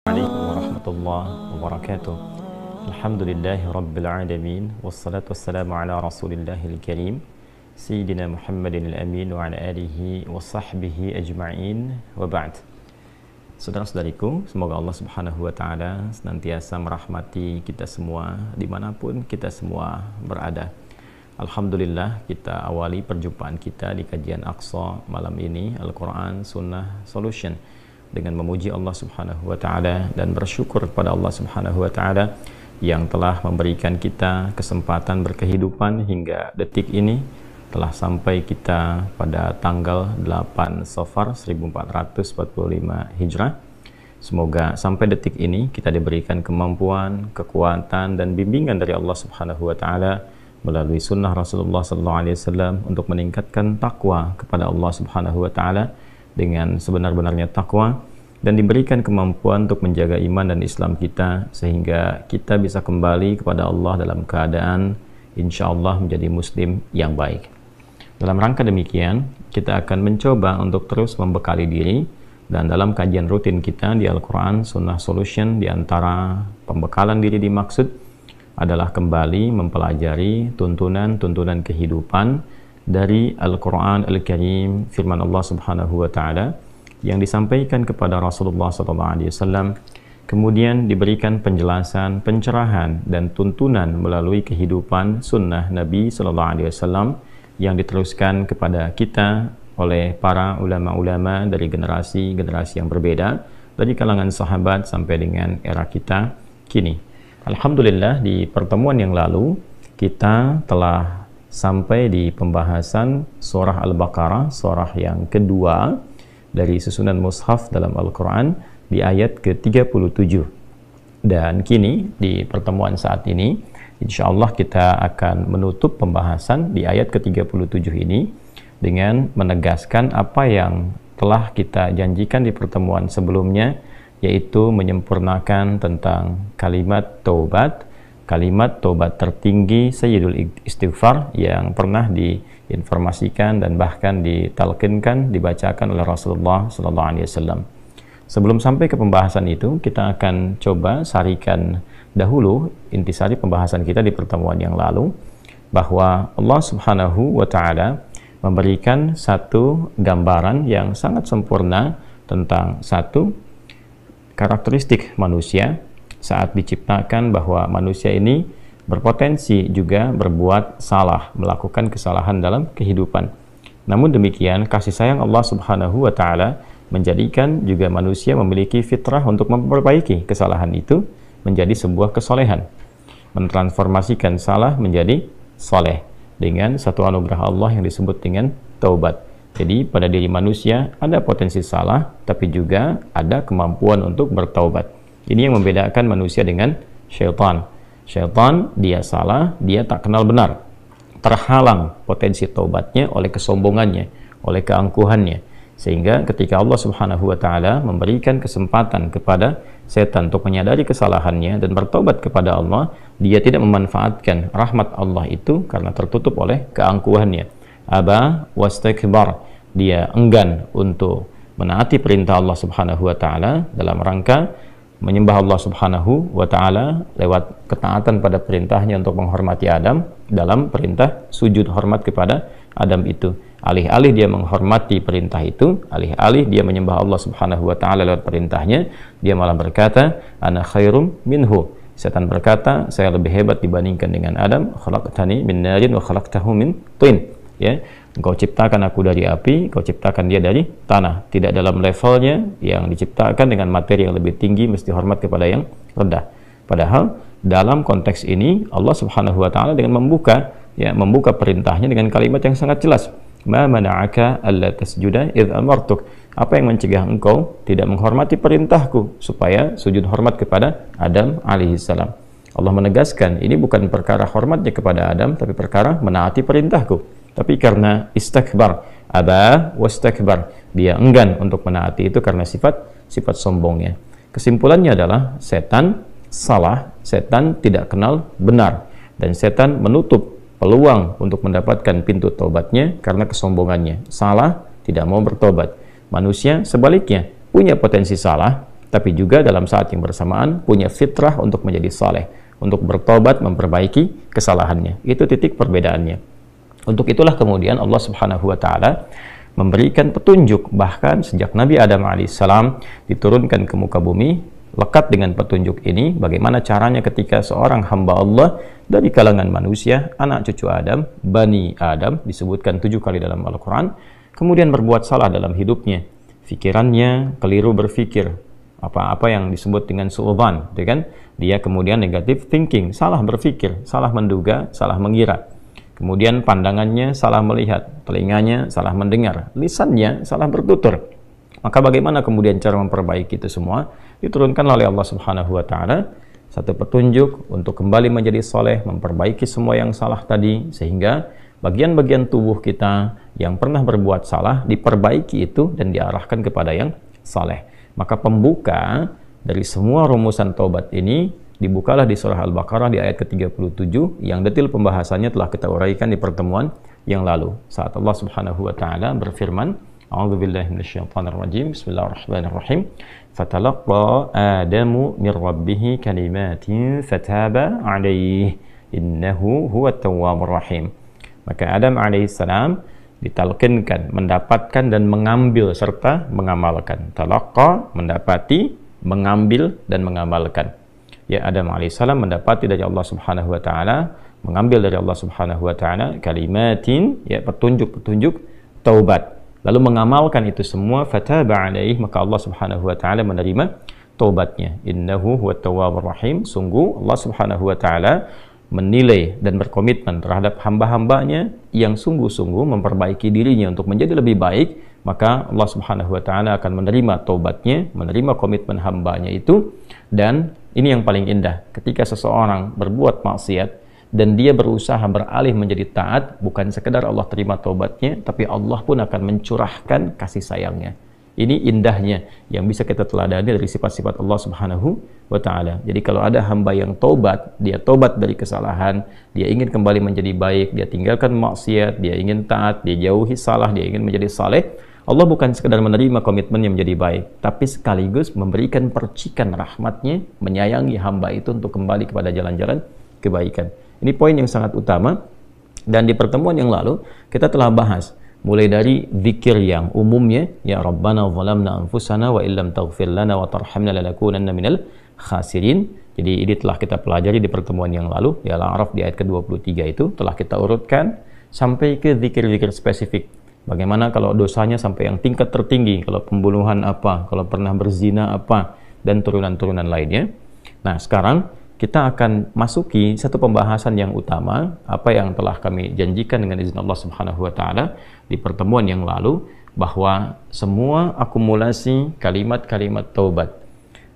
Assalamualaikum warahmatullahi wabarakatuh. Alhamdulillahi rabbil alamin, wassalatu wassalamu ala rasulillahil karim Sayyidina Muhammadin al-amin wa ala alihi wa sahbihi ajma'in, wa ba'd. Saudara-saudariku, semoga Allah subhanahu wa ta'ala senantiasa merahmati kita semua dimanapun kita semua berada. Alhamdulillah, kita awali perjumpaan kita di kajian Aqsa malam ini, Al-Quran Sunnah Solution, dengan memuji Allah subhanahu wa ta'ala dan bersyukur kepada Allah subhanahu wa ta'ala yang telah memberikan kita kesempatan berkehidupan hingga detik ini. Telah sampai kita pada tanggal 8 Safar 1445 Hijrah. Semoga sampai detik ini kita diberikan kemampuan, kekuatan dan bimbingan dari Allah subhanahu wa ta'ala melalui sunnah Rasulullah SAW untuk meningkatkan takwa kepada Allah subhanahu wa ta'ala dengan sebenar-benarnya takwa, dan diberikan kemampuan untuk menjaga iman dan Islam kita sehingga kita bisa kembali kepada Allah dalam keadaan insya Allah menjadi muslim yang baik. Dalam rangka demikian, kita akan mencoba untuk terus membekali diri, dan dalam kajian rutin kita di Al-Quran Sunnah Solution, di antara pembekalan diri dimaksud adalah kembali mempelajari tuntunan-tuntunan kehidupan dari Al-Quran Al-Karim, firman Allah subhanahu wa ta'ala yang disampaikan kepada Rasulullah SAW, kemudian diberikan penjelasan, pencerahan dan tuntunan melalui kehidupan sunnah Nabi SAW yang diteruskan kepada kita oleh para ulama-ulama dari generasi-generasi yang berbeda, dari kalangan sahabat sampai dengan era kita kini. Alhamdulillah, di pertemuan yang lalu kita telah sampai di pembahasan surah Al-Baqarah, surah yang kedua dari susunan mushaf dalam Al-Quran, di ayat ke-37. Dan kini di pertemuan saat ini, insya Allah kita akan menutup pembahasan di ayat ke-37 ini dengan menegaskan apa yang telah kita janjikan di pertemuan sebelumnya, yaitu menyempurnakan tentang kalimat taubat, kalimat taubat tertinggi Sayyidul Istighfar yang pernah diinformasikan dan bahkan ditalqinkan, dibacakan oleh Rasulullah SAW. Sebelum sampai ke pembahasan itu, kita akan coba sarikan dahulu intisari pembahasan kita di pertemuan yang lalu, bahwa Allah Subhanahu wa ta'ala memberikan satu gambaran yang sangat sempurna tentang satu karakteristik manusia saat diciptakan, bahwa manusia ini berpotensi juga berbuat salah, melakukan kesalahan dalam kehidupan. Namun demikian, kasih sayang Allah subhanahu wa ta'ala menjadikan juga manusia memiliki fitrah untuk memperbaiki kesalahan itu menjadi sebuah kesolehan, mentransformasikan salah menjadi soleh dengan satu anugerah Allah yang disebut dengan taubat. Jadi pada diri manusia ada potensi salah, tapi juga ada kemampuan untuk bertaubat. Ini yang membedakan manusia dengan syaitan. Syaitan, dia salah, dia tak kenal benar, terhalang potensi taubatnya oleh kesombongannya, oleh keangkuhannya, sehingga ketika Allah subhanahu wa ta'ala memberikan kesempatan kepada setan untuk menyadari kesalahannya dan bertaubat kepada Allah, dia tidak memanfaatkan rahmat Allah itu karena tertutup oleh keangkuhannya. Aba wastakbar, dia enggan untuk menaati perintah Allah subhanahu wa ta'ala dalam rangka menyembah Allah subhanahu wa ta'ala lewat ketaatan pada perintahnya untuk menghormati Adam dalam perintah sujud hormat kepada Adam itu. Alih-alih dia menghormati perintah itu, alih-alih dia menyembah Allah subhanahu wa ta'ala lewat perintahnya, dia malah berkata, ana khairum minhu. Setan berkata, saya lebih hebat dibandingkan dengan Adam. Khalaqtani min narin wa khalaqtahu min tin. Ya, engkau ciptakan aku dari api, kau ciptakan dia dari tanah. Tidak dalam levelnya, yang diciptakan dengan materi yang lebih tinggi mesti hormat kepada yang rendah. Padahal dalam konteks ini Allah subhanahu wa ta'ala dengan membuka perintahnya dengan kalimat yang sangat jelas. Ma mana'aka alla tasjuda idh amartuk. Apa yang mencegah engkau tidak menghormati perintahku supaya sujud hormat kepada Adam alaihissalam. Allah menegaskan ini bukan perkara hormatnya kepada Adam, tapi perkara menaati perintahku. Tapi karena istakbar, aba wastakbar, dia enggan untuk menaati itu karena sifat sombongnya. Kesimpulannya adalah setan salah, setan tidak kenal benar, dan setan menutup peluang untuk mendapatkan pintu taubatnya karena kesombongannya. Salah, tidak mau bertobat. Manusia sebaliknya punya potensi salah, tapi juga dalam saat yang bersamaan punya fitrah untuk menjadi saleh, untuk bertobat, memperbaiki kesalahannya. Itu titik perbedaannya. Untuk itulah kemudian Allah Subhanahu wa taala memberikan petunjuk, bahkan sejak Nabi Adam alaihissalam diturunkan ke muka bumi, lekat dengan petunjuk ini bagaimana caranya ketika seorang hamba Allah dari kalangan manusia, anak cucu Adam, Bani Adam, disebutkan 7 kali dalam Al-Quran, kemudian berbuat salah dalam hidupnya, pikirannya keliru berpikir, apa-apa yang disebut dengan su'udzan, kan? Dia kemudian negative thinking, salah berpikir, salah menduga, salah mengira. Kemudian pandangannya salah melihat, telinganya salah mendengar, lisannya salah bertutur. Maka bagaimana kemudian cara memperbaiki itu semua? Diturunkan oleh Allah Subhanahu wa taala satu petunjuk untuk kembali menjadi soleh, memperbaiki semua yang salah tadi, sehingga bagian-bagian tubuh kita yang pernah berbuat salah diperbaiki itu dan diarahkan kepada yang soleh. Maka pembuka dari semua rumusan taubat ini dibukalah di surah Al-Baqarah di ayat ke-37 yang detil pembahasannya telah kita uraikan di pertemuan yang lalu. Saat Allah Subhanahu wa taala berfirman, A'udzubillahi minasyaitonirrajim. Bismillahirrahmanirrahim. Fatalaqqa Adamu min rabbih kalimatin fataba 'alaihi innahu huwat tawwabur rahim. Maka Adam alaihissalam ditalqinkan, mendapatkan dan mengambil serta mengamalkan. Talaqqa, mendapati, mengambil dan mengamalkan. Ya, Adam alaihissalam mendapati dari Allah Subhanahu wa taala, mengambil dari Allah Subhanahu wa taala kalimatin, ya, petunjuk-petunjuk taubat. Lalu mengamalkan itu semua, fataba alaihi, maka Allah Subhanahu wa taala menerima taubatnya. Innahu huwat tawwabur rahim. Sungguh Allah Subhanahu wa taala menilai dan berkomitmen terhadap hamba-hambanya yang sungguh-sungguh memperbaiki dirinya untuk menjadi lebih baik, maka Allah Subhanahu wa taala akan menerima taubatnya, menerima komitmen hambanya itu. Dan ini yang paling indah, ketika seseorang berbuat maksiat dan dia berusaha beralih menjadi taat, bukan sekedar Allah terima taubatnya, tapi Allah pun akan mencurahkan kasih sayangnya. Ini indahnya yang bisa kita teladani dari sifat-sifat Allah Subhanahu wa taala. Jadi kalau ada hamba yang taubat, dia taubat dari kesalahan, dia ingin kembali menjadi baik, dia tinggalkan maksiat, dia ingin taat, dia jauhi salah, dia ingin menjadi saleh, Allah bukan sekedar menerima komitmennya menjadi baik, tapi sekaligus memberikan percikan rahmatnya, menyayangi hamba itu untuk kembali kepada jalan-jalan kebaikan. Ini poin yang sangat utama, dan di pertemuan yang lalu kita telah bahas mulai dari zikir yang umumnya, ya Rabbana zalamna anfusana wa illam taghfir lana wa tarhamna lanakunanna minal khasirin. Jadi ini telah kita pelajari di pertemuan yang lalu, di Al-A'raf di ayat ke-23 itu telah kita urutkan sampai ke zikir-zikir spesifik. Bagaimana kalau dosanya sampai yang tingkat tertinggi, kalau pembunuhan apa, kalau pernah berzina apa, dan turunan-turunan lainnya. Nah, sekarang kita akan masuki satu pembahasan yang utama, apa yang telah kami janjikan dengan izin Allah Subhanahu wa taala di pertemuan yang lalu, bahwa semua akumulasi kalimat-kalimat taubat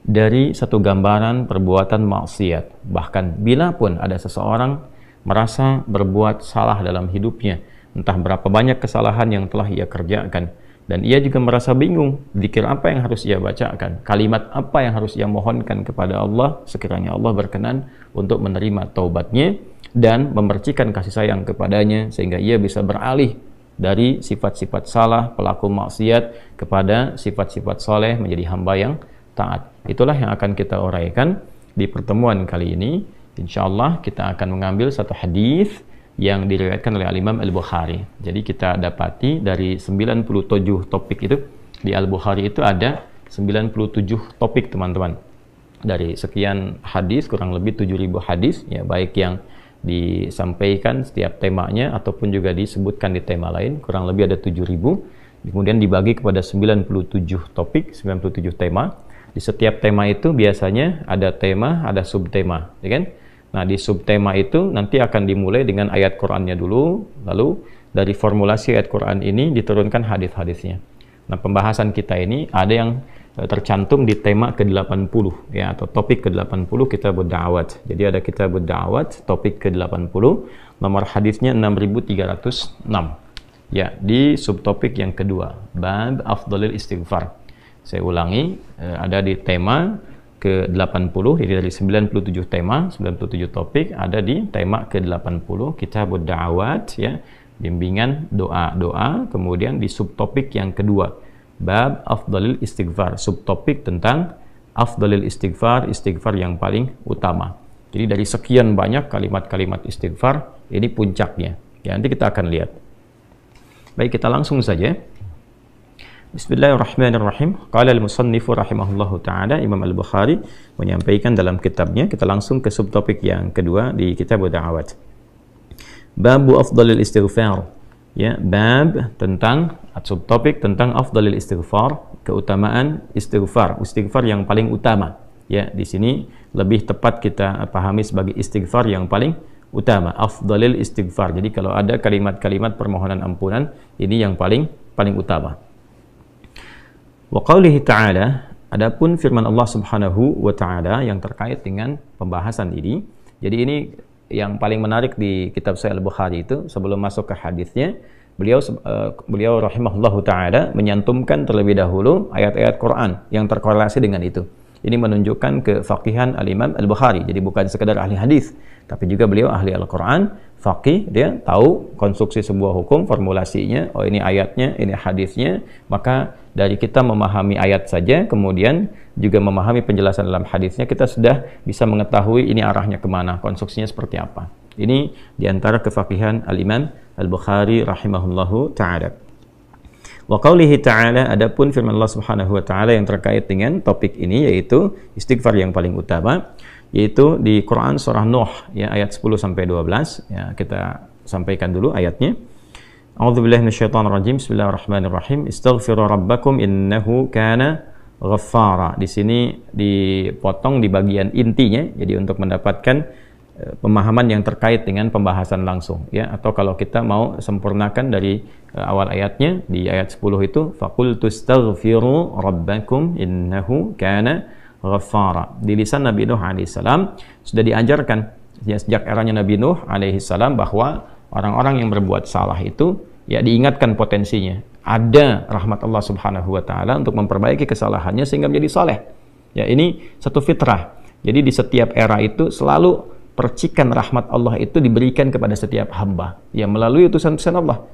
dari satu gambaran perbuatan maksiat, bahkan bila pun ada seseorang merasa berbuat salah dalam hidupnya, entah berapa banyak kesalahan yang telah ia kerjakan, dan ia juga merasa bingung, zikir apa yang harus ia bacakan, kalimat apa yang harus ia mohonkan kepada Allah, sekiranya Allah berkenan untuk menerima taubatnya dan memercikan kasih sayang kepadanya, sehingga ia bisa beralih dari sifat-sifat salah, pelaku maksiat, kepada sifat-sifat soleh, menjadi hamba yang taat. Itulah yang akan kita uraikan di pertemuan kali ini. Insyaallah kita akan mengambil satu hadis yang diriwayatkan oleh Al-Imam Al-Bukhari. Jadi kita dapati dari 97 topik itu, di Al-Bukhari itu ada 97 topik, teman-teman. Dari sekian hadis, kurang lebih 7.000 hadis, ya, baik yang disampaikan setiap temanya ataupun juga disebutkan di tema lain, kurang lebih ada 7.000. Kemudian dibagi kepada 97 topik, 97 tema. Di setiap tema itu biasanya ada tema, ada subtema, ya kan? Nah, di subtema itu nanti akan dimulai dengan ayat Qur'annya dulu, lalu dari formulasi ayat Qur'an ini diturunkan hadis-hadisnya. Nah, pembahasan kita ini ada yang tercantum di tema ke-80, ya, atau topik ke-80 Kitabud Da'awat. Jadi ada Kitabud Da'awat, topik ke-80, nomor hadisnya 6306. Ya, di subtopik yang kedua, Bab Afdhalil Istighfar. Saya ulangi, ada di tema ke-80, jadi dari 97 tema, 97 topik, ada di tema ke-80, Kitabud Da'awat, ya, bimbingan doa-doa. Kemudian di subtopik yang kedua, Bab Afdhalil Istighfar, subtopik tentang afdalil istighfar, istighfar yang paling utama. Jadi dari sekian banyak kalimat-kalimat istighfar, ini puncaknya. Ya, nanti kita akan lihat. Baik, kita langsung saja. Bismillahirrahmanirrahim. Qala al-musannifu rahimahullahu ta'ala, Imam Al-Bukhari menyampaikan dalam kitabnya, kita langsung ke subtopik yang kedua di kitab Da'awat. Babu afdalil istighfar. Ya, bab tentang subtopik tentang afdalil istighfar, keutamaan istighfar, istighfar yang paling utama. Ya, di sini lebih tepat kita pahami sebagai istighfar yang paling utama, afdalil istighfar. Jadi kalau ada kalimat-kalimat permohonan ampunan, ini yang paling utama. Wa qaulihi ta'ala, adapun firman Allah Subhanahu wa taala yang terkait dengan pembahasan ini. Jadi ini yang paling menarik di kitab Sahih Al-Bukhari itu, sebelum masuk ke hadisnya, beliau rahimahullahu taala menyantumkan terlebih dahulu ayat-ayat Quran yang terkorelasi dengan itu. Ini menunjukkan kefaqihan Al-Imam Al-Bukhari. Jadi bukan sekedar ahli hadis, tapi juga beliau ahli Al-Quran, faqih, dia tahu konstruksi sebuah hukum, formulasinya, oh ini ayatnya, ini hadisnya. Maka dari kita memahami ayat saja, kemudian juga memahami penjelasan dalam hadisnya, kita sudah bisa mengetahui ini arahnya kemana, konstruksinya seperti apa. Ini diantara kefaqihan Al-Imam Al-Bukhari rahimahullahu ta'ala. Wa qaulihi ta'ala, adapun firman Allah Subhanahu wa taala yang terkait dengan topik ini, yaitu istighfar yang paling utama, yaitu di Quran surah Nuh ya, ayat 10 sampai 12. Ya, kita sampaikan dulu ayatnya. A'udzubillahi minasyaitonirrajim. Bismillahirrahmanirrahim. Istaghfiru rabbakum innahu kana ghaffara. Di sini dipotong di bagian intinya, jadi untuk mendapatkan pemahaman yang terkait dengan pembahasan langsung ya, atau kalau kita mau sempurnakan dari awal ayatnya di ayat 10 itu, faqultu astaghfiru rabbakum innahu kana ghaffara. Di lisan Nabi Nuh alaihissalam sudah diajarkan ya, sejak eranya Nabi Nuh alaihissalam, bahwa orang-orang yang berbuat salah itu ya diingatkan potensinya, ada rahmat Allah Subhanahu wa taala untuk memperbaiki kesalahannya sehingga menjadi saleh. Ya, ini satu fitrah. Jadi di setiap era itu selalu percikan rahmat Allah itu diberikan kepada setiap hamba ya, melalui utusan-utusan Allah.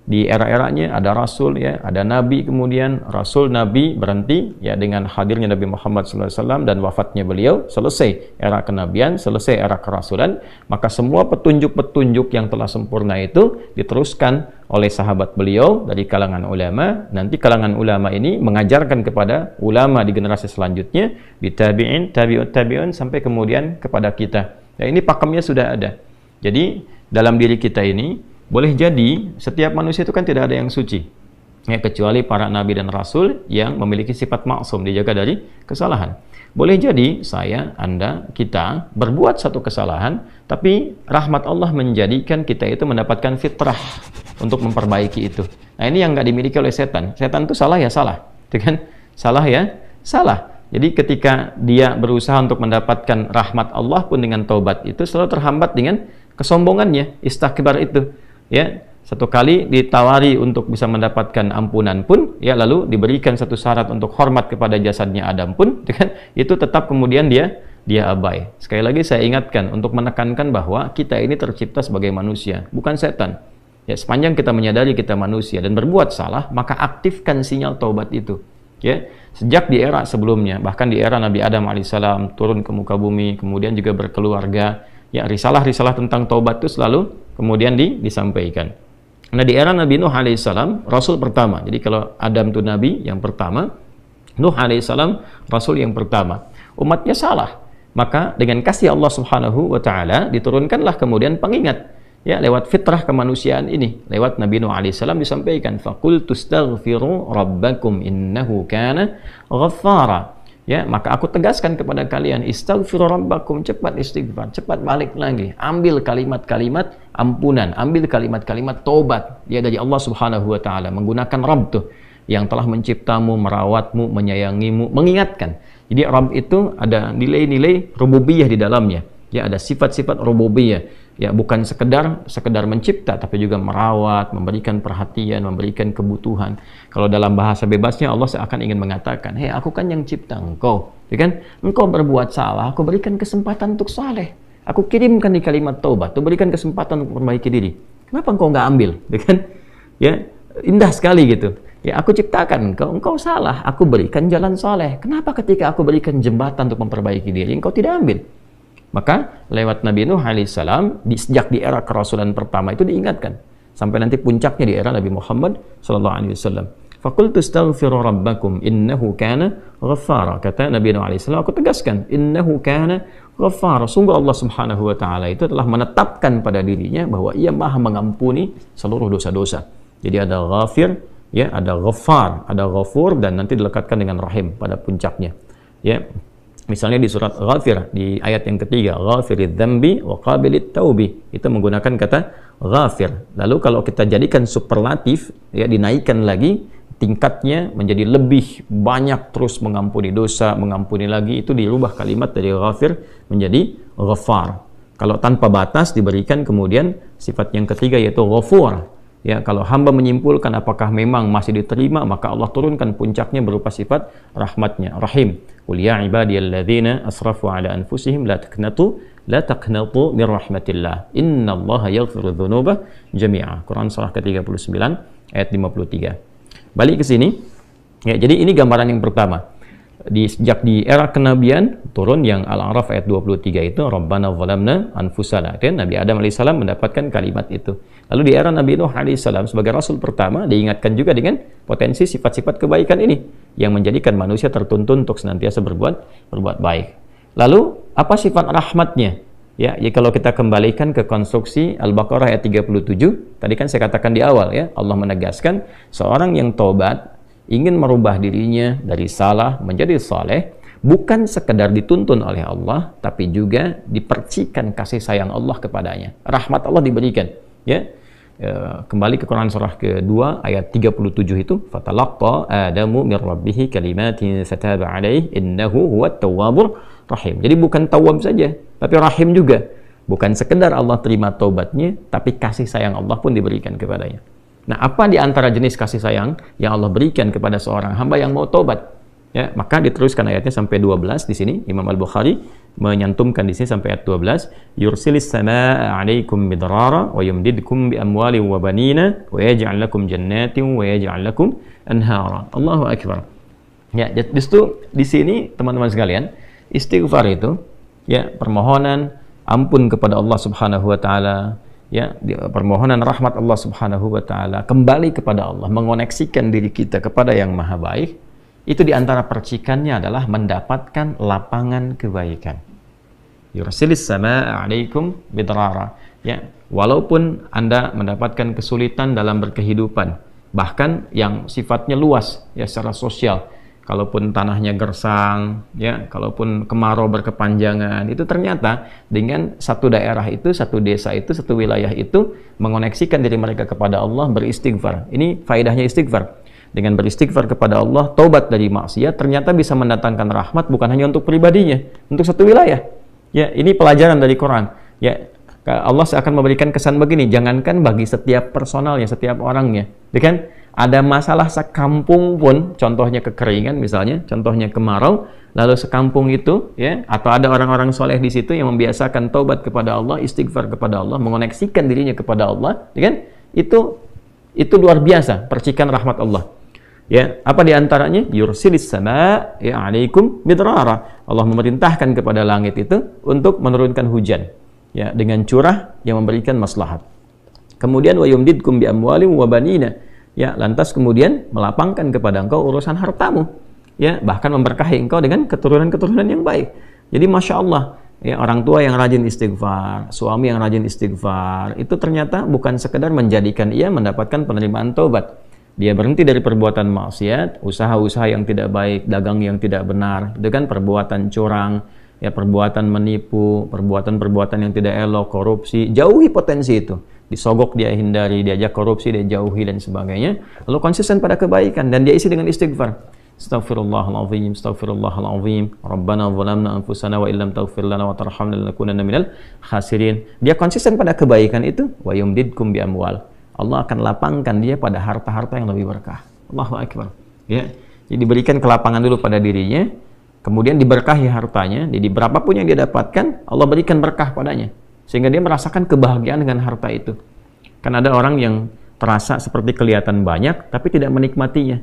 Di era-eranya ada rasul ya, ada nabi, kemudian rasul, nabi berhenti ya dengan hadirnya Nabi Muhammad SAW dan wafatnya beliau, selesai era kenabian, selesai era kerasulan. Maka semua petunjuk-petunjuk yang telah sempurna itu diteruskan oleh sahabat beliau dari kalangan ulama. Nanti kalangan ulama ini mengajarkan kepada ulama di generasi selanjutnya, di tabi'in, tabi'ut tabi'un, sampai kemudian kepada kita. Ya, ini pakemnya sudah ada. Jadi dalam diri kita ini boleh jadi setiap manusia itu kan tidak ada yang suci ya, kecuali para nabi dan rasul yang memiliki sifat maksum, dijaga dari kesalahan. Boleh jadi saya, Anda, kita berbuat satu kesalahan, tapi rahmat Allah menjadikan kita itu mendapatkan fitrah untuk memperbaiki itu. Nah, ini yang nggak dimiliki oleh setan. Setan itu salah ya salah, kan? Salah ya salah. Jadi ketika dia berusaha untuk mendapatkan rahmat Allah pun dengan taubat itu selalu terhambat dengan kesombongannya, istakbar itu. Ya, satu kali ditawari untuk bisa mendapatkan ampunan pun, ya lalu diberikan satu syarat untuk hormat kepada jasadnya Adam pun, kan? Itu tetap kemudian dia abai. Sekali lagi saya ingatkan untuk menekankan bahwa kita ini tercipta sebagai manusia, bukan setan. Ya, sepanjang kita menyadari kita manusia dan berbuat salah, maka aktifkan sinyal taubat itu. Ya, sejak di era sebelumnya, bahkan di era Nabi Adam alaihissalam turun ke muka bumi, kemudian juga berkeluarga, ya risalah-risalah tentang taubat itu selalu kemudian disampaikan. Nah, di era Nabi Nuh alaihissalam, Rasul pertama. Jadi kalau Adam itu Nabi yang pertama, Nuh alaihissalam Rasul yang pertama. Umatnya salah, maka dengan kasih Allah Subhanahu wa taala diturunkanlah kemudian pengingat. Ya, lewat fitrah kemanusiaan ini, lewat Nabi Nuh alaihissalam disampaikan, faqultu astaghfiru rabbakum innahu kana ghaffara. Ya, maka aku tegaskan kepada kalian, istaghfiru rabbakum, cepat istighfar, cepat balik lagi, ambil kalimat-kalimat ampunan, ambil kalimat-kalimat tobat ya dari Allah Subhanahu wa taala, menggunakan Rabb tuh yang telah menciptamu, merawatmu, menyayangimu, mengingatkan. Jadi Rabb itu ada nilai-nilai rububiyah di dalamnya. Ya, ada sifat-sifat rububiyah. Ya, bukan sekedar mencipta, tapi juga merawat, memberikan perhatian, memberikan kebutuhan. Kalau dalam bahasa bebasnya Allah seakan ingin mengatakan, hei, aku kan yang cipta engkau, ya kan? Engkau berbuat salah, aku berikan kesempatan untuk saleh. Aku kirimkan di kalimat taubat, aku berikan kesempatan untuk memperbaiki diri. Kenapa engkau nggak ambil, ya kan? Ya, indah sekali gitu. Ya, aku ciptakan engkau salah, aku berikan jalan soleh. Kenapa ketika aku berikan jembatan untuk memperbaiki diri, engkau tidak ambil? Maka lewat Nabi Nuh alaihissalam, sejak di era kerasulan pertama itu diingatkan, sampai nanti puncaknya di era Nabi Muhammad SAW. Faqultu astaghfiru rabbakum innahu kana ghaffara. Kata Nabi Nuh alaihissalam, aku tegaskan, innahu kana ghaffara. Sungguh Allah subhanahu wa ta'ala itu telah menetapkan pada dirinya bahwa ia maha mengampuni seluruh dosa-dosa. Jadi ada ghafir, ya, ada ghaffar, ada ghafur, dan nanti dilekatkan dengan rahim pada puncaknya. Ya, misalnya di surat Ghafir di ayat yang ketiga, ghafiridz dzambi wa qabilit taubi, itu menggunakan kata ghafir. Lalu kalau kita jadikan superlatif, ya, dinaikkan lagi tingkatnya menjadi lebih banyak, terus mengampuni dosa, mengampuni lagi, itu dirubah kalimat dari ghafir menjadi ghaffar. Kalau tanpa batas diberikan kemudian sifat yang ketiga yaitu ghafur. Ya, kalau hamba menyimpulkan apakah memang masih diterima, maka Allah turunkan puncaknya berupa sifat rahmatnya, rahim. Qul ya ibadiyalladzina asrafu ala anfusihim la taqnatu min rahmatillah. Innallaha yaghfiru dzunuba jami'a. Quran surah ke-39 ayat 53. Balik ke sini. Ya, jadi ini gambaran yang pertama. Sejak di era kenabian turun yang Al-A'raf ayat 23 itu Rabbana zalamna anfusana. Dan Nabi Adam alaihissalam mendapatkan kalimat itu. Lalu di era Nabi Nuh alaihissalam sebagai rasul pertama diingatkan juga dengan potensi sifat-sifat kebaikan ini yang menjadikan manusia tertuntun untuk senantiasa berbuat baik. Lalu apa sifat rahmatnya? Ya, kalau kita kembalikan ke konstruksi Al-Baqarah ayat 37, tadi kan saya katakan di awal, ya, Allah menegaskan seorang yang taubat ingin merubah dirinya dari salah menjadi saleh, bukan sekedar dituntun oleh Allah, tapi juga dipercikan kasih sayang Allah kepadanya. Rahmat Allah diberikan. Ya, kembali ke Quran surah kedua ayat 37 itu, fatalaqqa Adamu min rabbih kalimatin fataba alaihi innahu huwat tawwabur rahim. Jadi bukan tawwab saja, tapi rahim juga. Bukan sekedar Allah terima taubatnya, tapi kasih sayang Allah pun diberikan kepadanya. Nah, apa di antara jenis kasih sayang yang Allah berikan kepada seorang hamba yang mau taubat? Ya, maka diteruskan ayatnya sampai 12 di sini. Imam Al-Bukhari menyantumkan di sini sampai ayat 12, yursilis samaa'a 'alaikum midrara wa yumdidkum bi amwalin wa banina wa yaj'al lakum jannatin wa yaj'al lakum anhara. Allahu akbar. Ya, justru di sini teman-teman sekalian, istighfar itu, ya, permohonan ampun kepada Allah Subhanahu wa taala, ya, permohonan rahmat Allah Subhanahu wa taala, kembali kepada Allah, mengoneksikan diri kita kepada yang maha baik, itu diantara percikannya adalah mendapatkan lapangan kebaikan. Yursilis samaa'a 'alaikum bidrara. Ya, walaupun Anda mendapatkan kesulitan dalam berkehidupan, bahkan yang sifatnya luas, ya, secara sosial, kalaupun tanahnya gersang, ya, kalaupun kemarau berkepanjangan, itu ternyata dengan satu daerah itu, satu desa itu, satu wilayah itu mengoneksikan diri mereka kepada Allah, beristighfar. Ini faedahnya istighfar. Dengan beristighfar kepada Allah, taubat dari maksiat, ternyata bisa mendatangkan rahmat bukan hanya untuk pribadinya, untuk satu wilayah. Ya, ini pelajaran dari Quran. Ya, Allah akan memberikan kesan begini, jangankan bagi setiap personalnya, setiap orangnya, ya kan? Ada masalah sekampung pun, contohnya kekeringan misalnya, contohnya kemarau, lalu sekampung itu, ya, atau ada orang-orang soleh di situ yang membiasakan taubat kepada Allah, istighfar kepada Allah, mengoneksikan dirinya kepada Allah, ya kan? Itu luar biasa, percikan rahmat Allah. Ya, apa diantaranya? Yursilis sama, ya, 'alaikum midrara. Allah memerintahkan kepada langit itu untuk menurunkan hujan, ya, dengan curah yang memberikan maslahat. Kemudian wa yumdidkum bi amwalin wa banina. Ya, lantas kemudian melapangkan kepada engkau urusan hartamu, ya, bahkan memberkahi engkau dengan keturunan-keturunan yang baik. Jadi masya Allah, ya, orang tua yang rajin istighfar, suami yang rajin istighfar, itu ternyata bukan sekedar menjadikan ia mendapatkan penerimaan taubat. Dia berhenti dari perbuatan maksiat, usaha-usaha yang tidak baik, dagang yang tidak benar, itu kan perbuatan curang, ya, perbuatan menipu, perbuatan-perbuatan yang tidak elok, korupsi, jauhi potensi itu. Disogok dia hindari, diajak korupsi dia jauhi dan sebagainya. Lalu konsisten pada kebaikan dan dia isi dengan istighfar. Astaghfirullahalazim, astaghfirullahalazim. Rabbana zalamna anfusana wa illam taghfir lana wa tarhamna lanakunanna minal khasirin. Dia konsisten pada kebaikan itu, wa yumdidkum bi amwal. Allah akan lapangkan dia pada harta-harta yang lebih berkah. Allahu akbar. Ya. Jadi diberikan kelapangan dulu pada dirinya, kemudian diberkahi hartanya. Jadi berapapun yang dia dapatkan, Allah berikan berkah padanya, sehingga dia merasakan kebahagiaan dengan harta itu. Kan ada orang yang terasa seperti kelihatan banyak tapi tidak menikmatinya.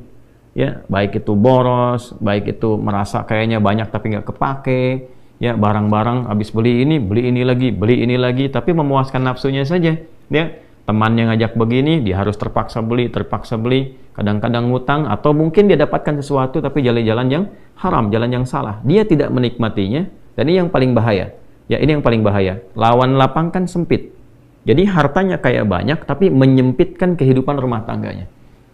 Ya, baik itu boros, baik itu merasa kayaknya banyak tapi nggak kepake, ya barang-barang habis beli ini lagi, tapi memuaskan nafsunya saja. Ya, temannya ngajak begini, dia harus terpaksa beli, kadang-kadang ngutang, atau mungkin dia dapatkan sesuatu tapi jalan-jalan yang haram, jalan yang salah. Dia tidak menikmatinya, dan ini yang paling bahaya. Ya, ini yang paling bahaya. Lawan lapang kan sempit. Jadi hartanya kayak banyak tapi menyempitkan kehidupan rumah tangganya.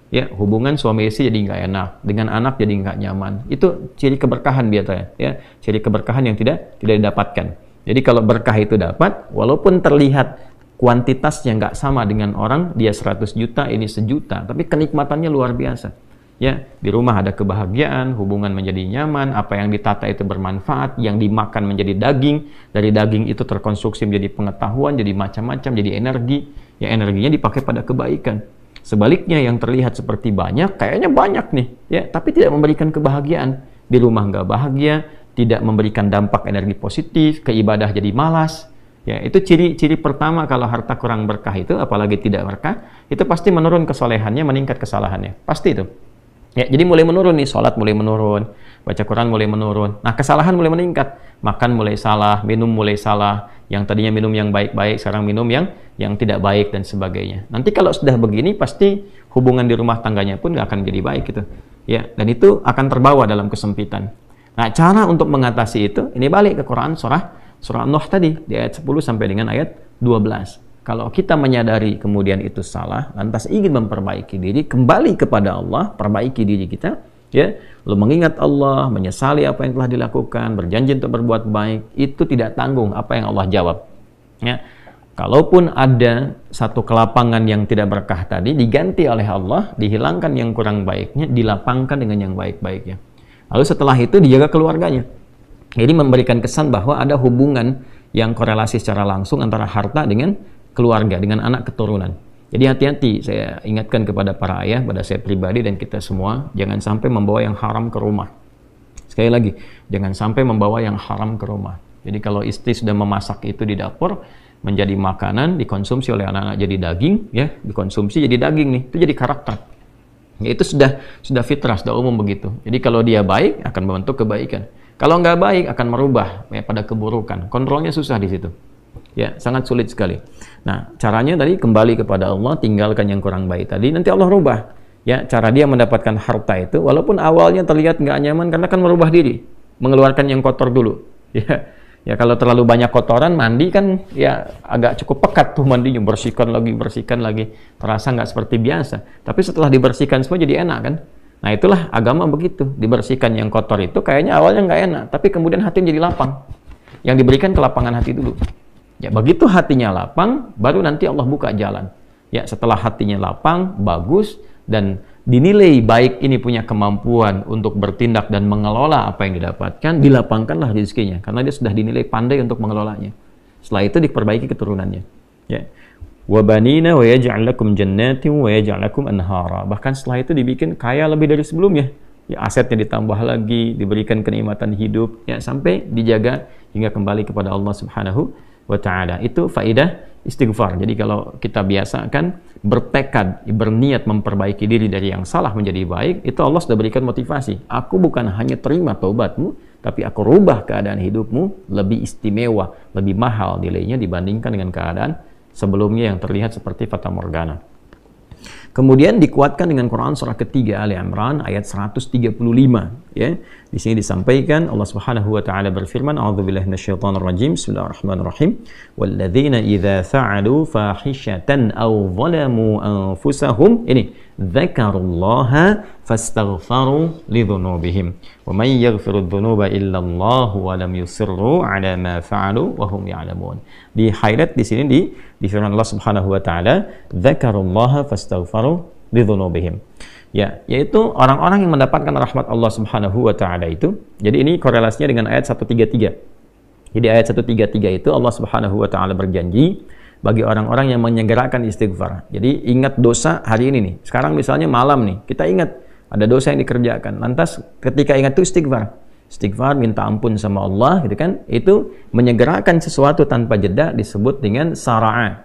Ya, hubungan suami istri jadi nggak enak, dengan anak jadi nggak nyaman. Itu ciri keberkahan biasanya, ya, ciri keberkahan yang tidak didapatkan. Jadi kalau berkah itu dapat, walaupun terlihat kuantitasnya nggak sama dengan orang, dia 100 juta, ini 1 juta, tapi kenikmatannya luar biasa. Ya, di rumah ada kebahagiaan, hubungan menjadi nyaman, apa yang ditata itu bermanfaat, yang dimakan menjadi daging, dari daging itu terkonstruksi menjadi pengetahuan, jadi macam-macam, jadi energi, ya energinya dipakai pada kebaikan. Sebaliknya yang terlihat seperti banyak, kayaknya banyak nih, ya, tapi tidak memberikan kebahagiaan. Di rumah nggak bahagia, tidak memberikan dampak energi positif, ke ibadah jadi malas. Ya, itu ciri-ciri pertama kalau harta kurang berkah itu, apalagi tidak berkah, itu pasti menurun kesolehannya, meningkat kesalahannya. Pasti itu. Ya, jadi mulai menurun nih, sholat mulai menurun, baca Quran mulai menurun. Nah, kesalahan mulai meningkat, makan mulai salah, minum mulai salah. Yang tadinya minum yang baik-baik, sekarang minum yang tidak baik dan sebagainya. Nanti kalau sudah begini, pasti hubungan di rumah tangganya pun nggak akan jadi baik gitu. Ya, dan itu akan terbawa dalam kesempitan. Nah, cara untuk mengatasi itu, ini balik ke Quran surah Nuh tadi di ayat 10 sampai dengan ayat 12. Kalau kita menyadari kemudian itu salah, lantas ingin memperbaiki diri, kembali kepada Allah, perbaiki diri kita, ya, lalu mengingat Allah, menyesali apa yang telah dilakukan, berjanji untuk berbuat baik, itu tidak tanggung apa yang Allah jawab. Ya, kalaupun ada satu kelapangan yang tidak berkah tadi, diganti oleh Allah, dihilangkan yang kurang baiknya, dilapangkan dengan yang baik-baiknya. Lalu setelah itu dijaga keluarganya. Jadi memberikan kesan bahwa ada hubungan yang korelasi secara langsung antara harta dengan keluarga, dengan anak keturunan. Jadi hati-hati, saya ingatkan kepada para ayah, pada saya pribadi dan kita semua, jangan sampai membawa yang haram ke rumah. Sekali lagi, jangan sampai membawa yang haram ke rumah. Jadi kalau istri sudah memasak itu di dapur, menjadi makanan, dikonsumsi oleh anak-anak jadi daging, ya, dikonsumsi jadi daging nih, itu jadi karakter. Ya, itu sudah fitrah, sudah umum begitu. Jadi kalau dia baik, akan membentuk kebaikan. Kalau nggak baik, akan merubah ya, pada keburukan. Kontrolnya susah di situ. Ya, sangat sulit sekali. Nah, caranya tadi kembali kepada Allah, tinggalkan yang kurang baik tadi, nanti Allah rubah. Ya, cara dia mendapatkan harta itu, walaupun awalnya terlihat nggak nyaman, karena kan merubah diri, mengeluarkan yang kotor dulu. Ya, kalau terlalu banyak kotoran, mandi kan ya agak cukup pekat tuh mandinya, bersihkan lagi, terasa nggak seperti biasa. Tapi setelah dibersihkan semua jadi enak kan? Nah, itulah agama begitu, dibersihkan yang kotor itu kayaknya awalnya nggak enak, tapi kemudian hati jadi lapang. Yang diberikan kelapangan hati dulu. Ya, begitu hatinya lapang, baru nanti Allah buka jalan. Ya, setelah hatinya lapang, bagus, dan dinilai baik ini punya kemampuan untuk bertindak dan mengelola apa yang didapatkan, dilapangkanlah rezekinya, karena dia sudah dinilai pandai untuk mengelolanya. Setelah itu diperbaiki keturunannya. Ya. وَبَنِينَ وَيَجْعَلْ لَكُمْ جَنَّاتٍ وَيَجْعَلْ لَكُمْ أَنْهَارًا. Bahkan setelah itu dibikin kaya lebih dari sebelumnya. Ya, asetnya ditambah lagi, diberikan kenikmatan hidup, ya, sampai dijaga hingga kembali kepada Allah Subhanahu wa Ta'ala. Itu faidah istighfar. Jadi kalau kita biasakan bertekad, berniat memperbaiki diri dari yang salah menjadi baik, itu Allah sudah berikan motivasi. Aku bukan hanya terima taubatmu, tapi aku rubah keadaan hidupmu lebih istimewa, lebih mahal nilainya dibandingkan dengan keadaan sebelumnya yang terlihat seperti fata morgana. Kemudian dikuatkan dengan Quran surah ketiga Ali Imran ayat 135, ya. Di sini disampaikan Allah Subhanahu wa taala berfirman, a'udzubillahi minasyaitonir rajim, bismillahirrahmanirrahim, walladzina idza fa'alu fahishatan aw zalamu anfusahum, ini dzakarullaha fastaghfaru lidzunubihim wa may yaghfiru dzunuba illa Allah wa lam yusirru ala ma fa'alu wa hum ya'lamun. Di highlight di sini di firman Allah Subhanahu wa taala, dzakarullaha fastaghfaru lidzunubihim. Ya, yaitu orang-orang yang mendapatkan rahmat Allah Subhanahu wa taala itu. Jadi ini korelasinya dengan ayat 133. Jadi ayat 133 itu Allah Subhanahu wa taala berjanji bagi orang-orang yang menyegerakan istighfar. Jadi ingat dosa hari ini nih. Sekarang misalnya malam nih, kita ingat ada dosa yang dikerjakan. Lantas ketika ingat itu istighfar. Istighfar, minta ampun sama Allah gitu kan. Itu menyegerakan sesuatu tanpa jeda disebut dengan sara'a.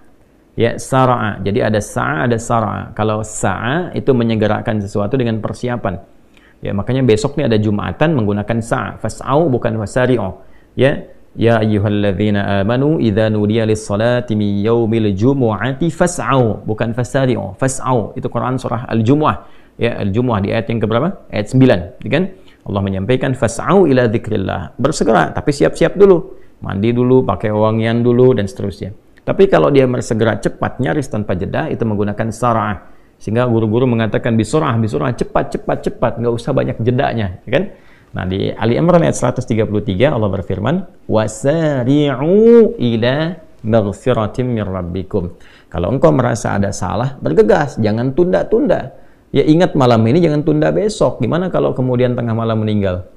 Ya, sara'a. Jadi ada sa'a, ada sara'a. Kalau sa'a itu menyegerakan sesuatu dengan persiapan. Ya, makanya besok nih ada Jumatan menggunakan sa'a. Fas'au bukan fasari'u. Ya, ya ayyuhalladzina amanu idza nudiya lis-salati min yaumil jumu'ati fas'au bukan fasari'u. Fas'au itu Quran surah Al-Jumu'ah. Ya, Al-Jumu'ah di ayat yang keberapa? Ayat 9, kan? Allah menyampaikan fas'au ila dzikrillah. Bersegera, tapi siap-siap dulu. Mandi dulu, pakai wangian dulu, dan seterusnya. Tapi kalau dia bersegera cepat, nyaris tanpa jeda, itu menggunakan sara'ah. Sehingga guru-guru mengatakan bisurah, cepat, nggak usah banyak jedanya, kan? Nah, di Ali Imran ayat 133 Allah berfirman, wasari'u ila maghfiratin min rabbikum. Kalau engkau merasa ada salah, bergegas, jangan tunda-tunda. Ya, ingat malam ini, jangan tunda besok. Gimana kalau kemudian tengah malam meninggal?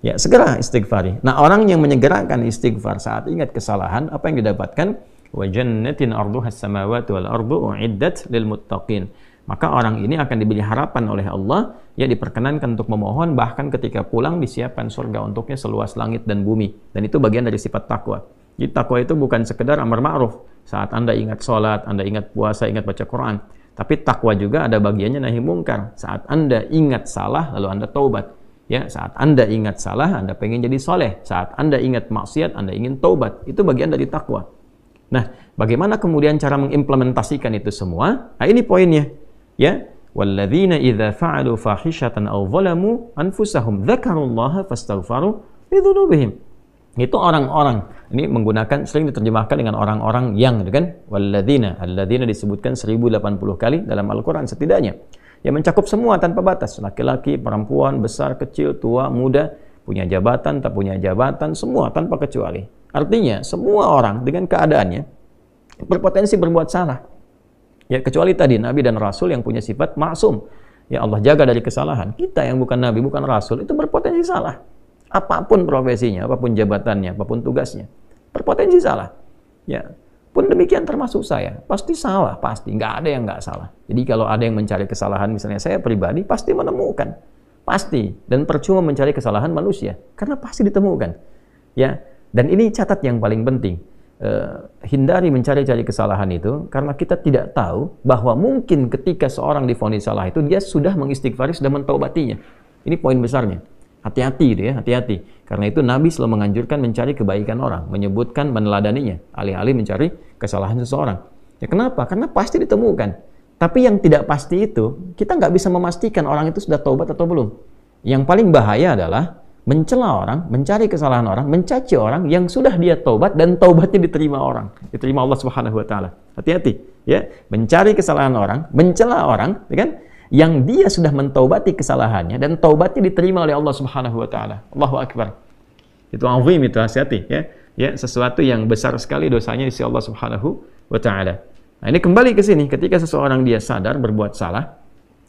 Ya, segera istighfari. Nah, orang yang menyegerakan istighfar saat ingat kesalahan, apa yang didapatkan? Wa jannatin arduha as-samawati wal ardu uiddat lil muttaqin. Maka orang ini akan diberi harapan oleh Allah, ya diperkenankan untuk memohon, bahkan ketika pulang disiapkan surga untuknya seluas langit dan bumi. Dan itu bagian dari sifat takwa. Jadi takwa itu bukan sekedar amar ma'ruf. Saat Anda ingat sholat, Anda ingat puasa, ingat baca Quran. Tapi takwa juga ada bagiannya nahi mungkar. Saat Anda ingat salah, lalu Anda taubat. Ya, saat Anda ingat salah, Anda pengen jadi soleh. Saat Anda ingat maksiat, Anda ingin taubat. Itu bagian dari takwa. Nah, bagaimana kemudian cara mengimplementasikan itu semua? Nah, ini poinnya. Ya, walladzina idza fa'alu fahishatan aw zalamu anfusahum dzakarullaha fastaghfaru lidzunubihim. Itu orang-orang. Ini menggunakan, sering diterjemahkan dengan orang-orang yang, kan? Walladzina, alladzina disebutkan 1080 kali dalam Al-Qur'an setidaknya. Ya, mencakup semua tanpa batas, laki-laki, perempuan, besar, kecil, tua, muda, punya jabatan, tak punya jabatan, semua tanpa kecuali. Artinya, semua orang dengan keadaannya berpotensi berbuat salah. Ya, kecuali tadi Nabi dan Rasul yang punya sifat maksum. Ya, Allah jaga dari kesalahan. Kita yang bukan Nabi, bukan Rasul, itu berpotensi salah. Apapun profesinya, apapun jabatannya, apapun tugasnya, berpotensi salah. Ya, pun demikian termasuk saya, pasti salah, pasti, nggak ada yang nggak salah. Jadi kalau ada yang mencari kesalahan, misalnya saya pribadi, pasti menemukan, pasti. Dan percuma mencari kesalahan manusia, karena pasti ditemukan. Ya, dan ini catat yang paling penting, hindari mencari-cari kesalahan itu, karena kita tidak tahu bahwa mungkin ketika seorang divonis salah itu, dia sudah mengistighfari, sudah mentaubatinya. Ini poin besarnya. Hati-hati itu ya, hati-hati. Karena itu Nabi selalu menganjurkan mencari kebaikan orang, menyebutkan, meneladaninya, alih-alih mencari kesalahan seseorang. Ya, kenapa? Karena pasti ditemukan. Tapi yang tidak pasti itu, kita nggak bisa memastikan orang itu sudah taubat atau belum. Yang paling bahaya adalah mencela orang, mencari kesalahan orang, mencaci orang yang sudah dia taubat dan taubatnya diterima orang, diterima Allah Subhanahu wa taala. Hati-hati ya, mencari kesalahan orang, mencela orang, ya kan? Yang dia sudah mentaubati kesalahannya dan taubatnya diterima oleh Allah Subhanahu wa taala. Allahu akbar. Itu azim, itu, hati-hati ya. Ya, sesuatu yang besar sekali dosanya di sisi Allah Subhanahu wa taala. Nah, ini kembali ke sini, ketika seseorang dia sadar berbuat salah,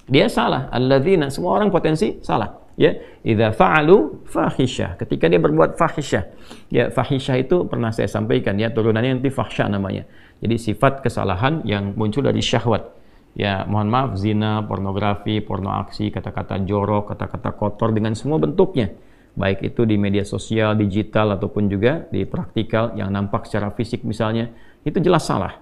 dia salah. Alladzina, semua orang potensi salah. Ya, idza fa'alu fahisyah, ketika dia berbuat fahisyah. Ya, fahisyah itu pernah saya sampaikan ya, turunannya nanti fahsya namanya. Jadi sifat kesalahan yang muncul dari syahwat. Ya, mohon maaf, zina, pornografi, porno aksi, kata-kata jorok, kata-kata kotor dengan semua bentuknya. Baik itu di media sosial, digital, ataupun juga di praktikal yang nampak secara fisik misalnya, itu jelas salah,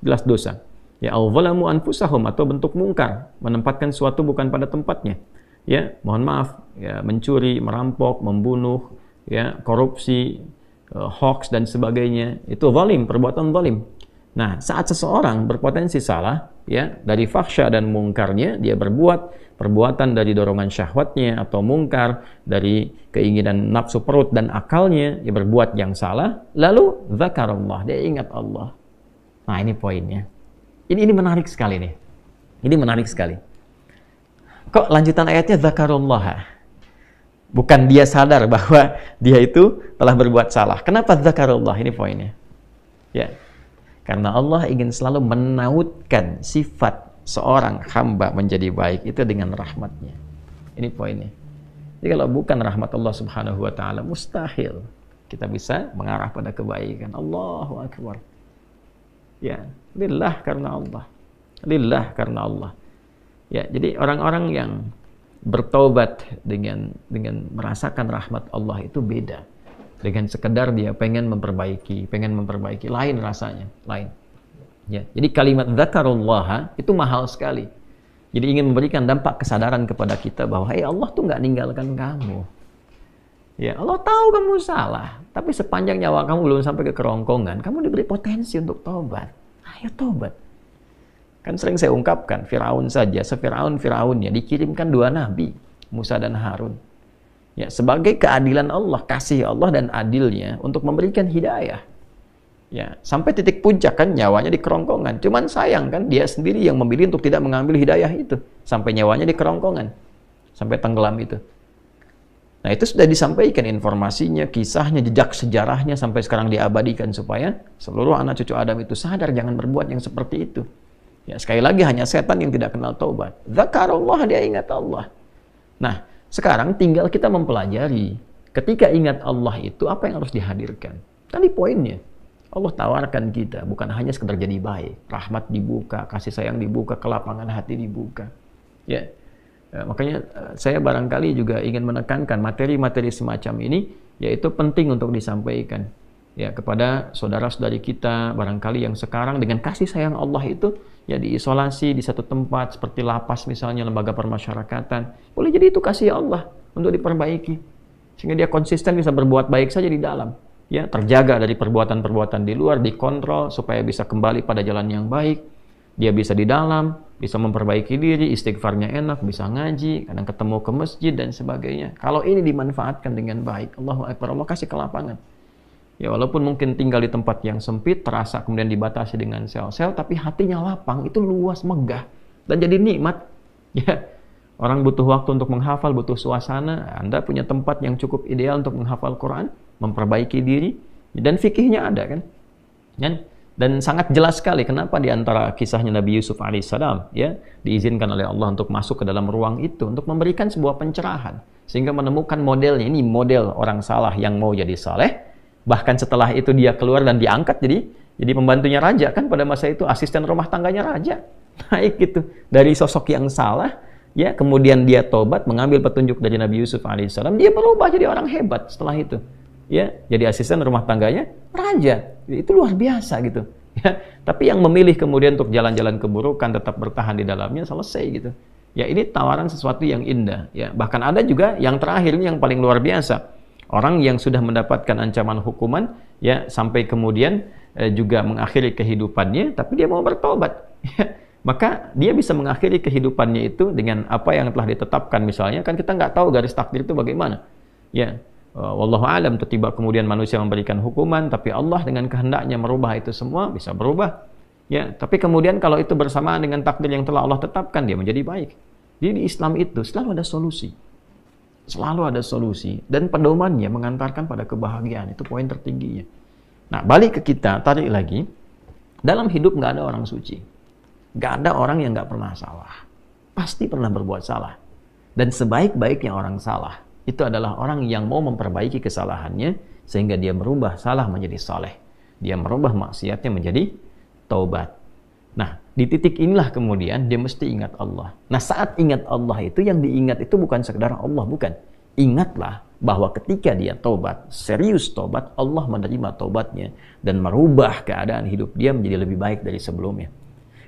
jelas dosa. Ya, al-zalamu anfusahum, atau bentuk mungkar, menempatkan suatu bukan pada tempatnya. Ya, mohon maaf, ya, mencuri, merampok, membunuh, ya, korupsi, hoax dan sebagainya, itu zalim, perbuatan zalim. Nah, saat seseorang berpotensi salah, ya, dari fahsya dan mungkarnya, dia berbuat perbuatan dari dorongan syahwatnya atau mungkar, dari keinginan nafsu perut dan akalnya, dia berbuat yang salah, lalu zakarullah, dia ingat Allah. Nah, ini poinnya. Ini menarik sekali nih. Ini menarik sekali. Kok lanjutan ayatnya zakarullah? Bukan dia sadar bahwa dia itu telah berbuat salah. Kenapa zakarullah? Ini poinnya. Ya. Karena Allah ingin selalu menautkan sifat seorang hamba menjadi baik itu dengan rahmatnya. Ini poinnya. Jadi kalau bukan rahmat Allah Subhanahu wa taala, mustahil kita bisa mengarah pada kebaikan. Allahu akbar. Ya, lillah karena Allah. Lillah karena Allah. Ya, jadi orang-orang yang bertaubat dengan merasakan rahmat Allah itu beda. Dengan sekedar dia pengen memperbaiki, lain rasanya, lain. Ya, jadi kalimat dzakarullah itu mahal sekali. Jadi ingin memberikan dampak kesadaran kepada kita bahwa Allah tuh nggak ninggalkan kamu. Ya, Allah tahu kamu salah, tapi sepanjang nyawa kamu belum sampai ke kerongkongan, kamu diberi potensi untuk tobat. Ayo tobat. Kan sering saya ungkapkan, Firaun saja, Firaunnya dikirimkan 2 nabi, Musa dan Harun. Ya, sebagai keadilan Allah, kasih Allah dan adilnya untuk memberikan hidayah. Ya, sampai titik puncak kan nyawanya di kerongkongan. Cuman sayang kan dia sendiri yang memilih untuk tidak mengambil hidayah itu. Sampai nyawanya di kerongkongan. Sampai tenggelam itu. Nah, itu sudah disampaikan informasinya, kisahnya, jejak sejarahnya sampai sekarang diabadikan supaya seluruh anak cucu Adam itu sadar jangan berbuat yang seperti itu. Ya, sekali lagi hanya setan yang tidak kenal taubat. Dzakarullah, dia ingat Allah. Nah, sekarang tinggal kita mempelajari ketika ingat Allah itu apa yang harus dihadirkan. Tadi poinnya. Allah tawarkan kita, bukan hanya sekedar jadi baik. Rahmat dibuka, kasih sayang dibuka, kelapangan hati dibuka. Ya, makanya saya barangkali juga ingin menekankan materi-materi semacam ini, yaitu penting untuk disampaikan. Ya, kepada saudara-saudari kita, barangkali yang sekarang dengan kasih sayang Allah itu, ya diisolasi di satu tempat, seperti lapas misalnya, lembaga permasyarakatan. Boleh jadi itu kasih Allah untuk diperbaiki. Sehingga dia konsisten bisa berbuat baik saja di dalam. Ya, terjaga dari perbuatan-perbuatan di luar, dikontrol supaya bisa kembali pada jalan yang baik. Dia bisa di dalam, bisa memperbaiki diri, istighfarnya enak, bisa ngaji, kadang ketemu ke masjid dan sebagainya. Kalau ini dimanfaatkan dengan baik, Allahu Akbar, Allah kasih kelapangan. Ya, walaupun mungkin tinggal di tempat yang sempit, terasa kemudian dibatasi dengan sel-sel, tapi hatinya lapang, itu luas, megah, dan jadi nikmat. Ya, orang butuh waktu untuk menghafal, butuh suasana. Anda punya tempat yang cukup ideal untuk menghafal Quran, memperbaiki diri, dan fikihnya ada kan? Dan sangat jelas sekali kenapa di antara kisahnya Nabi Yusuf alaihissalam ya diizinkan oleh Allah untuk masuk ke dalam ruang itu untuk memberikan sebuah pencerahan sehingga menemukan modelnya. Ini model orang salah yang mau jadi saleh. Bahkan setelah itu dia keluar dan diangkat jadi pembantunya raja kan, pada masa itu asisten rumah tangganya raja. Naik gitu dari sosok yang salah ya, kemudian dia tobat mengambil petunjuk dari Nabi Yusuf alaihissalam, dia berubah jadi orang hebat setelah itu. Ya, jadi asisten rumah tangganya raja. Itu luar biasa gitu. Ya, tapi yang memilih kemudian untuk jalan-jalan keburukan, tetap bertahan di dalamnya, selesai gitu. Ya, ini tawaran sesuatu yang indah. Ya, bahkan ada juga yang terakhir ini yang paling luar biasa. Orang yang sudah mendapatkan ancaman hukuman, ya sampai kemudian juga mengakhiri kehidupannya, tapi dia mau bertobat. Ya, maka dia bisa mengakhiri kehidupannya itu dengan apa yang telah ditetapkan misalnya. Kan kita nggak tahu garis takdir itu bagaimana. Ya. Wallahu alam, tiba kemudian manusia memberikan hukuman, tapi Allah dengan kehendaknya merubah itu semua, bisa berubah. Ya, tapi kemudian kalau itu bersamaan dengan takdir yang telah Allah tetapkan, dia menjadi baik. Jadi di Islam itu selalu ada solusi. Selalu ada solusi dan pedomannya mengantarkan pada kebahagiaan. Itu poin tertingginya. Nah, balik ke kita, tarik lagi. Dalam hidup nggak ada orang suci. Nggak ada orang yang nggak pernah salah. Pasti pernah berbuat salah. Dan sebaik-baiknya orang salah itu adalah orang yang mau memperbaiki kesalahannya sehingga dia merubah salah menjadi saleh. Dia merubah maksiatnya menjadi taubat. Nah, di titik inilah kemudian dia mesti ingat Allah. Nah, saat ingat Allah itu yang diingat itu bukan sekedar Allah, bukan. Ingatlah bahwa ketika dia taubat, serius taubat, Allah menerima taubatnya dan merubah keadaan hidup dia menjadi lebih baik dari sebelumnya.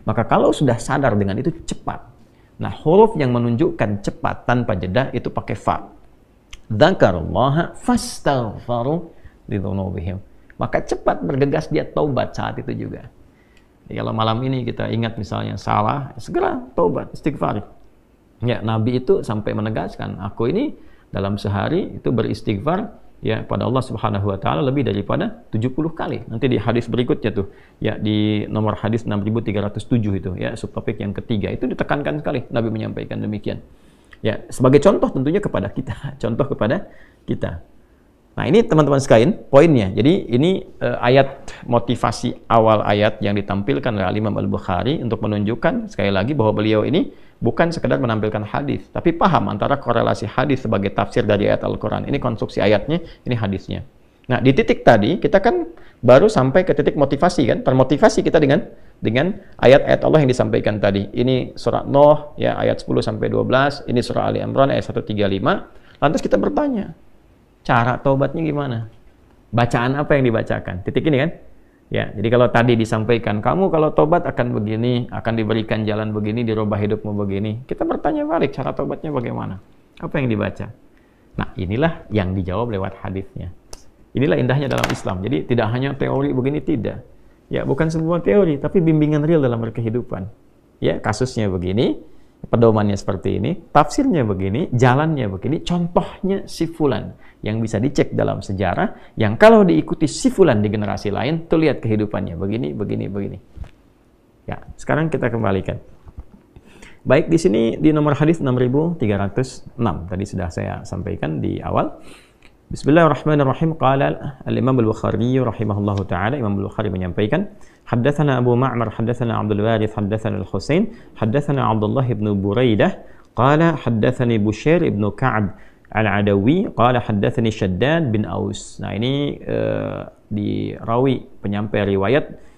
Maka kalau sudah sadar dengan itu, cepat. Nah, huruf yang menunjukkan cepat tanpa jeda itu pakai fa. Dzakarullaha fastaghfaru lidzunubihim. Maka cepat bergegas dia taubat saat itu juga. Jadi kalau malam ini kita ingat misalnya salah, segera taubat, istighfar. Ya, Nabi itu sampai menegaskan, aku ini dalam sehari itu beristighfar ya pada Allah Subhanahu wa taala lebih daripada 70 kali. Nanti di hadis berikutnya tuh, ya di nomor hadis 6307 itu ya, subtopik yang ketiga itu ditekankan sekali Nabi menyampaikan demikian. Ya, sebagai contoh tentunya kepada kita, contoh kepada kita. Nah, ini teman-teman sekalian poinnya. Jadi ini ayat motivasi awal ayat yang ditampilkan oleh Imam Al-Bukhari untuk menunjukkan sekali lagi bahwa beliau ini bukan sekedar menampilkan hadis, tapi paham antara korelasi hadis sebagai tafsir dari ayat Al-Quran. Ini konstruksi ayatnya, ini hadisnya. Nah, di titik tadi kita kan baru sampai ke titik motivasi kan, termotivasi kita dengan ayat-ayat Allah yang disampaikan tadi. Ini surah Nuh ya ayat 10 sampai 12, ini surah Ali Imran ayat 135. Lantas kita bertanya, cara taubatnya gimana? Bacaan apa yang dibacakan? Titik ini kan. Ya, jadi kalau tadi disampaikan, kamu kalau tobat akan begini, akan diberikan jalan begini, dirubah hidupmu begini. Kita bertanya balik, cara tobatnya bagaimana? Apa yang dibaca? Nah, inilah yang dijawab lewat hadisnya. Inilah indahnya dalam Islam. Jadi tidak hanya teori begini, tidak. Ya, bukan semua teori, tapi bimbingan real dalam berkehidupan. Ya, kasusnya begini, pedomannya seperti ini, tafsirnya begini, jalannya begini, contohnya si fulan yang bisa dicek dalam sejarah, yang kalau diikuti si fulan di generasi lain, tuh lihat kehidupannya begini, begini, begini. Ya, sekarang kita kembalikan. Baik, di sini di nomor hadis 6306 tadi sudah saya sampaikan di awal. Bismillahirrahmanirrahim. Qala al-Imam al-Bukhari rahimahullahu taala, Imam al-Bukhari menyampaikan, haddatsana Abu Ma'mar haddatsana Abdul Warith haddatsana al-Husain haddatsana Abdullah ibn Buraidah qala haddatsani Bushair ibn Ka'ab al-Adawi qala haddatsani Shaddad bin Aus. Nah, ini di rawi penyampai riwayat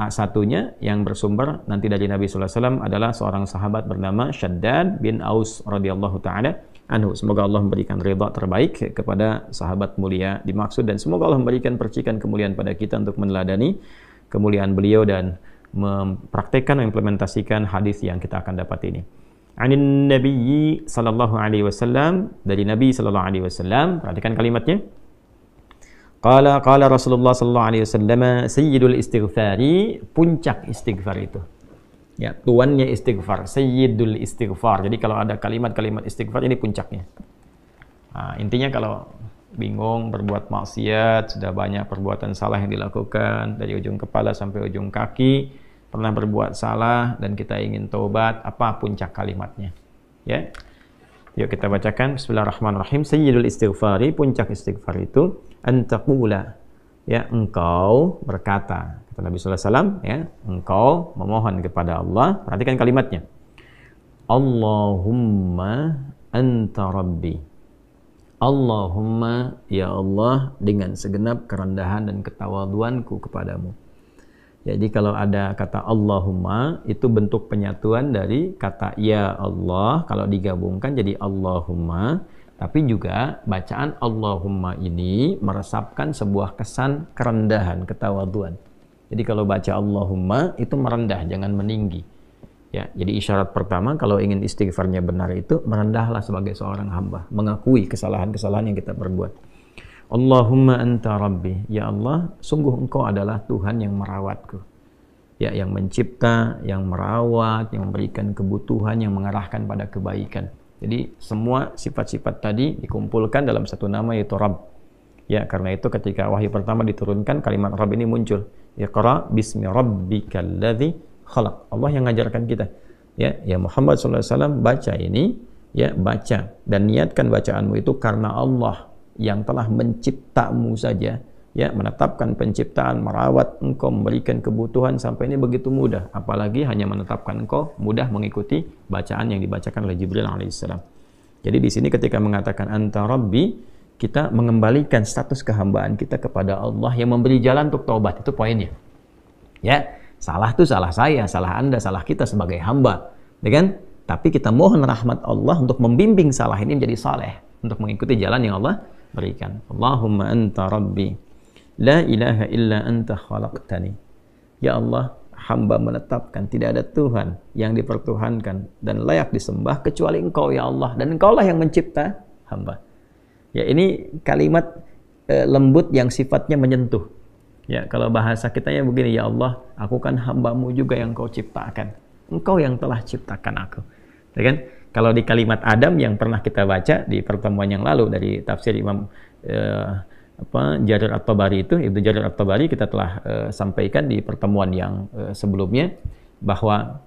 satunya yang bersumber nanti dari Nabi sallallahu alaihi wasallam adalah seorang sahabat bernama Shaddad bin Aus radhiyallahu taala anhu. Semoga Allah memberikan ridha terbaik kepada sahabat mulia dimaksud, dan semoga Allah memberikan percikan kemuliaan pada kita untuk meneladani kemuliaan beliau dan mempraktekkan, mengimplementasikan hadis yang kita akan dapat ini. Anin Nabiyyi sallallahu alaihi wasallam, dari Nabi sallallahu alaihi wasallam. Perhatikan kalimatnya. Qala Rasulullah sallallahu alaihi wasallam, sayyidul istighfari, puncak istighfar itu. Ya, tuannya istighfar, sayyidul istighfar. Jadi kalau ada kalimat-kalimat istighfar, ini puncaknya. Nah, intinya kalau bingung berbuat maksiat, sudah banyak perbuatan salah yang dilakukan dari ujung kepala sampai ujung kaki, pernah berbuat salah dan kita ingin taubat, apa puncak kalimatnya? Ya. Yuk kita bacakan. Bismillahirrahmanirrahim. Sayyidul istighfari, puncak istighfar itu antaqula, ya, engkau berkata, kata Nabi sallallahu alaihi wasallam, ya, engkau memohon kepada Allah. Perhatikan kalimatnya. Allahumma anta rabbi. Allahumma, ya Allah, dengan segenap kerendahan dan ketawaduanku kepadamu. Jadi kalau ada kata Allahumma, itu bentuk penyatuan dari kata ya Allah, kalau digabungkan jadi Allahumma. Tapi juga bacaan Allahumma ini meresapkan sebuah kesan kerendahan, ketawaduan. Jadi kalau baca Allahumma itu merendah, jangan meninggi. Ya, jadi isyarat pertama kalau ingin istighfarnya benar itu merendahlah sebagai seorang hamba, mengakui kesalahan-kesalahan yang kita perbuat. Allahumma anta rabbi, ya Allah, sungguh engkau adalah Tuhan yang merawatku. Ya, yang mencipta, yang merawat, yang memberikan kebutuhan, yang mengarahkan pada kebaikan. Jadi semua sifat-sifat tadi dikumpulkan dalam satu nama, yaitu Rabb. Ya, karena itu ketika wahyu pertama diturunkan, kalimat Rabb ini muncul. Iqra bismi rabbikal ladzi khalaq. Allah yang mengajarkan kita. Ya Muhammad sallallahu alaihi wasallam, baca ini, ya, baca dan niatkan bacaanmu itu karena Allah yang telah menciptamu saja, ya, menetapkan penciptaan, merawat engkau, memberikan kebutuhan sampai ini begitu mudah, apalagi hanya menetapkan engkau mudah mengikuti bacaan yang dibacakan oleh Jibril alaihissalam. Jadi di sini ketika mengatakan anta rabbi, kita mengembalikan status kehambaan kita kepada Allah yang memberi jalan untuk taubat. Itu poinnya. Ya, salah itu salah saya, salah Anda, salah kita sebagai hamba, ya kan? Tapi kita mohon rahmat Allah untuk membimbing salah ini menjadi saleh, untuk mengikuti jalan yang Allah berikan. Allahumma anta rabbi, la ilaha illa anta khalaqtani. Ya Allah, hamba menetapkan tidak ada Tuhan yang dipertuhankan dan layak disembah kecuali Engkau, ya Allah, dan Engkaulah yang mencipta hamba. Ya, ini kalimat lembut yang sifatnya menyentuh. Ya, kalau bahasa kitanya begini, ya Allah, aku kan hambamu juga yang Kau ciptakan. Engkau yang telah ciptakan aku. Ya kan? Kalau di kalimat Adam yang pernah kita baca di pertemuan yang lalu dari tafsir Imam Jarir At-Tabari itu, Ibnu Jarir At-Tabari, kita telah sampaikan di pertemuan yang sebelumnya bahwa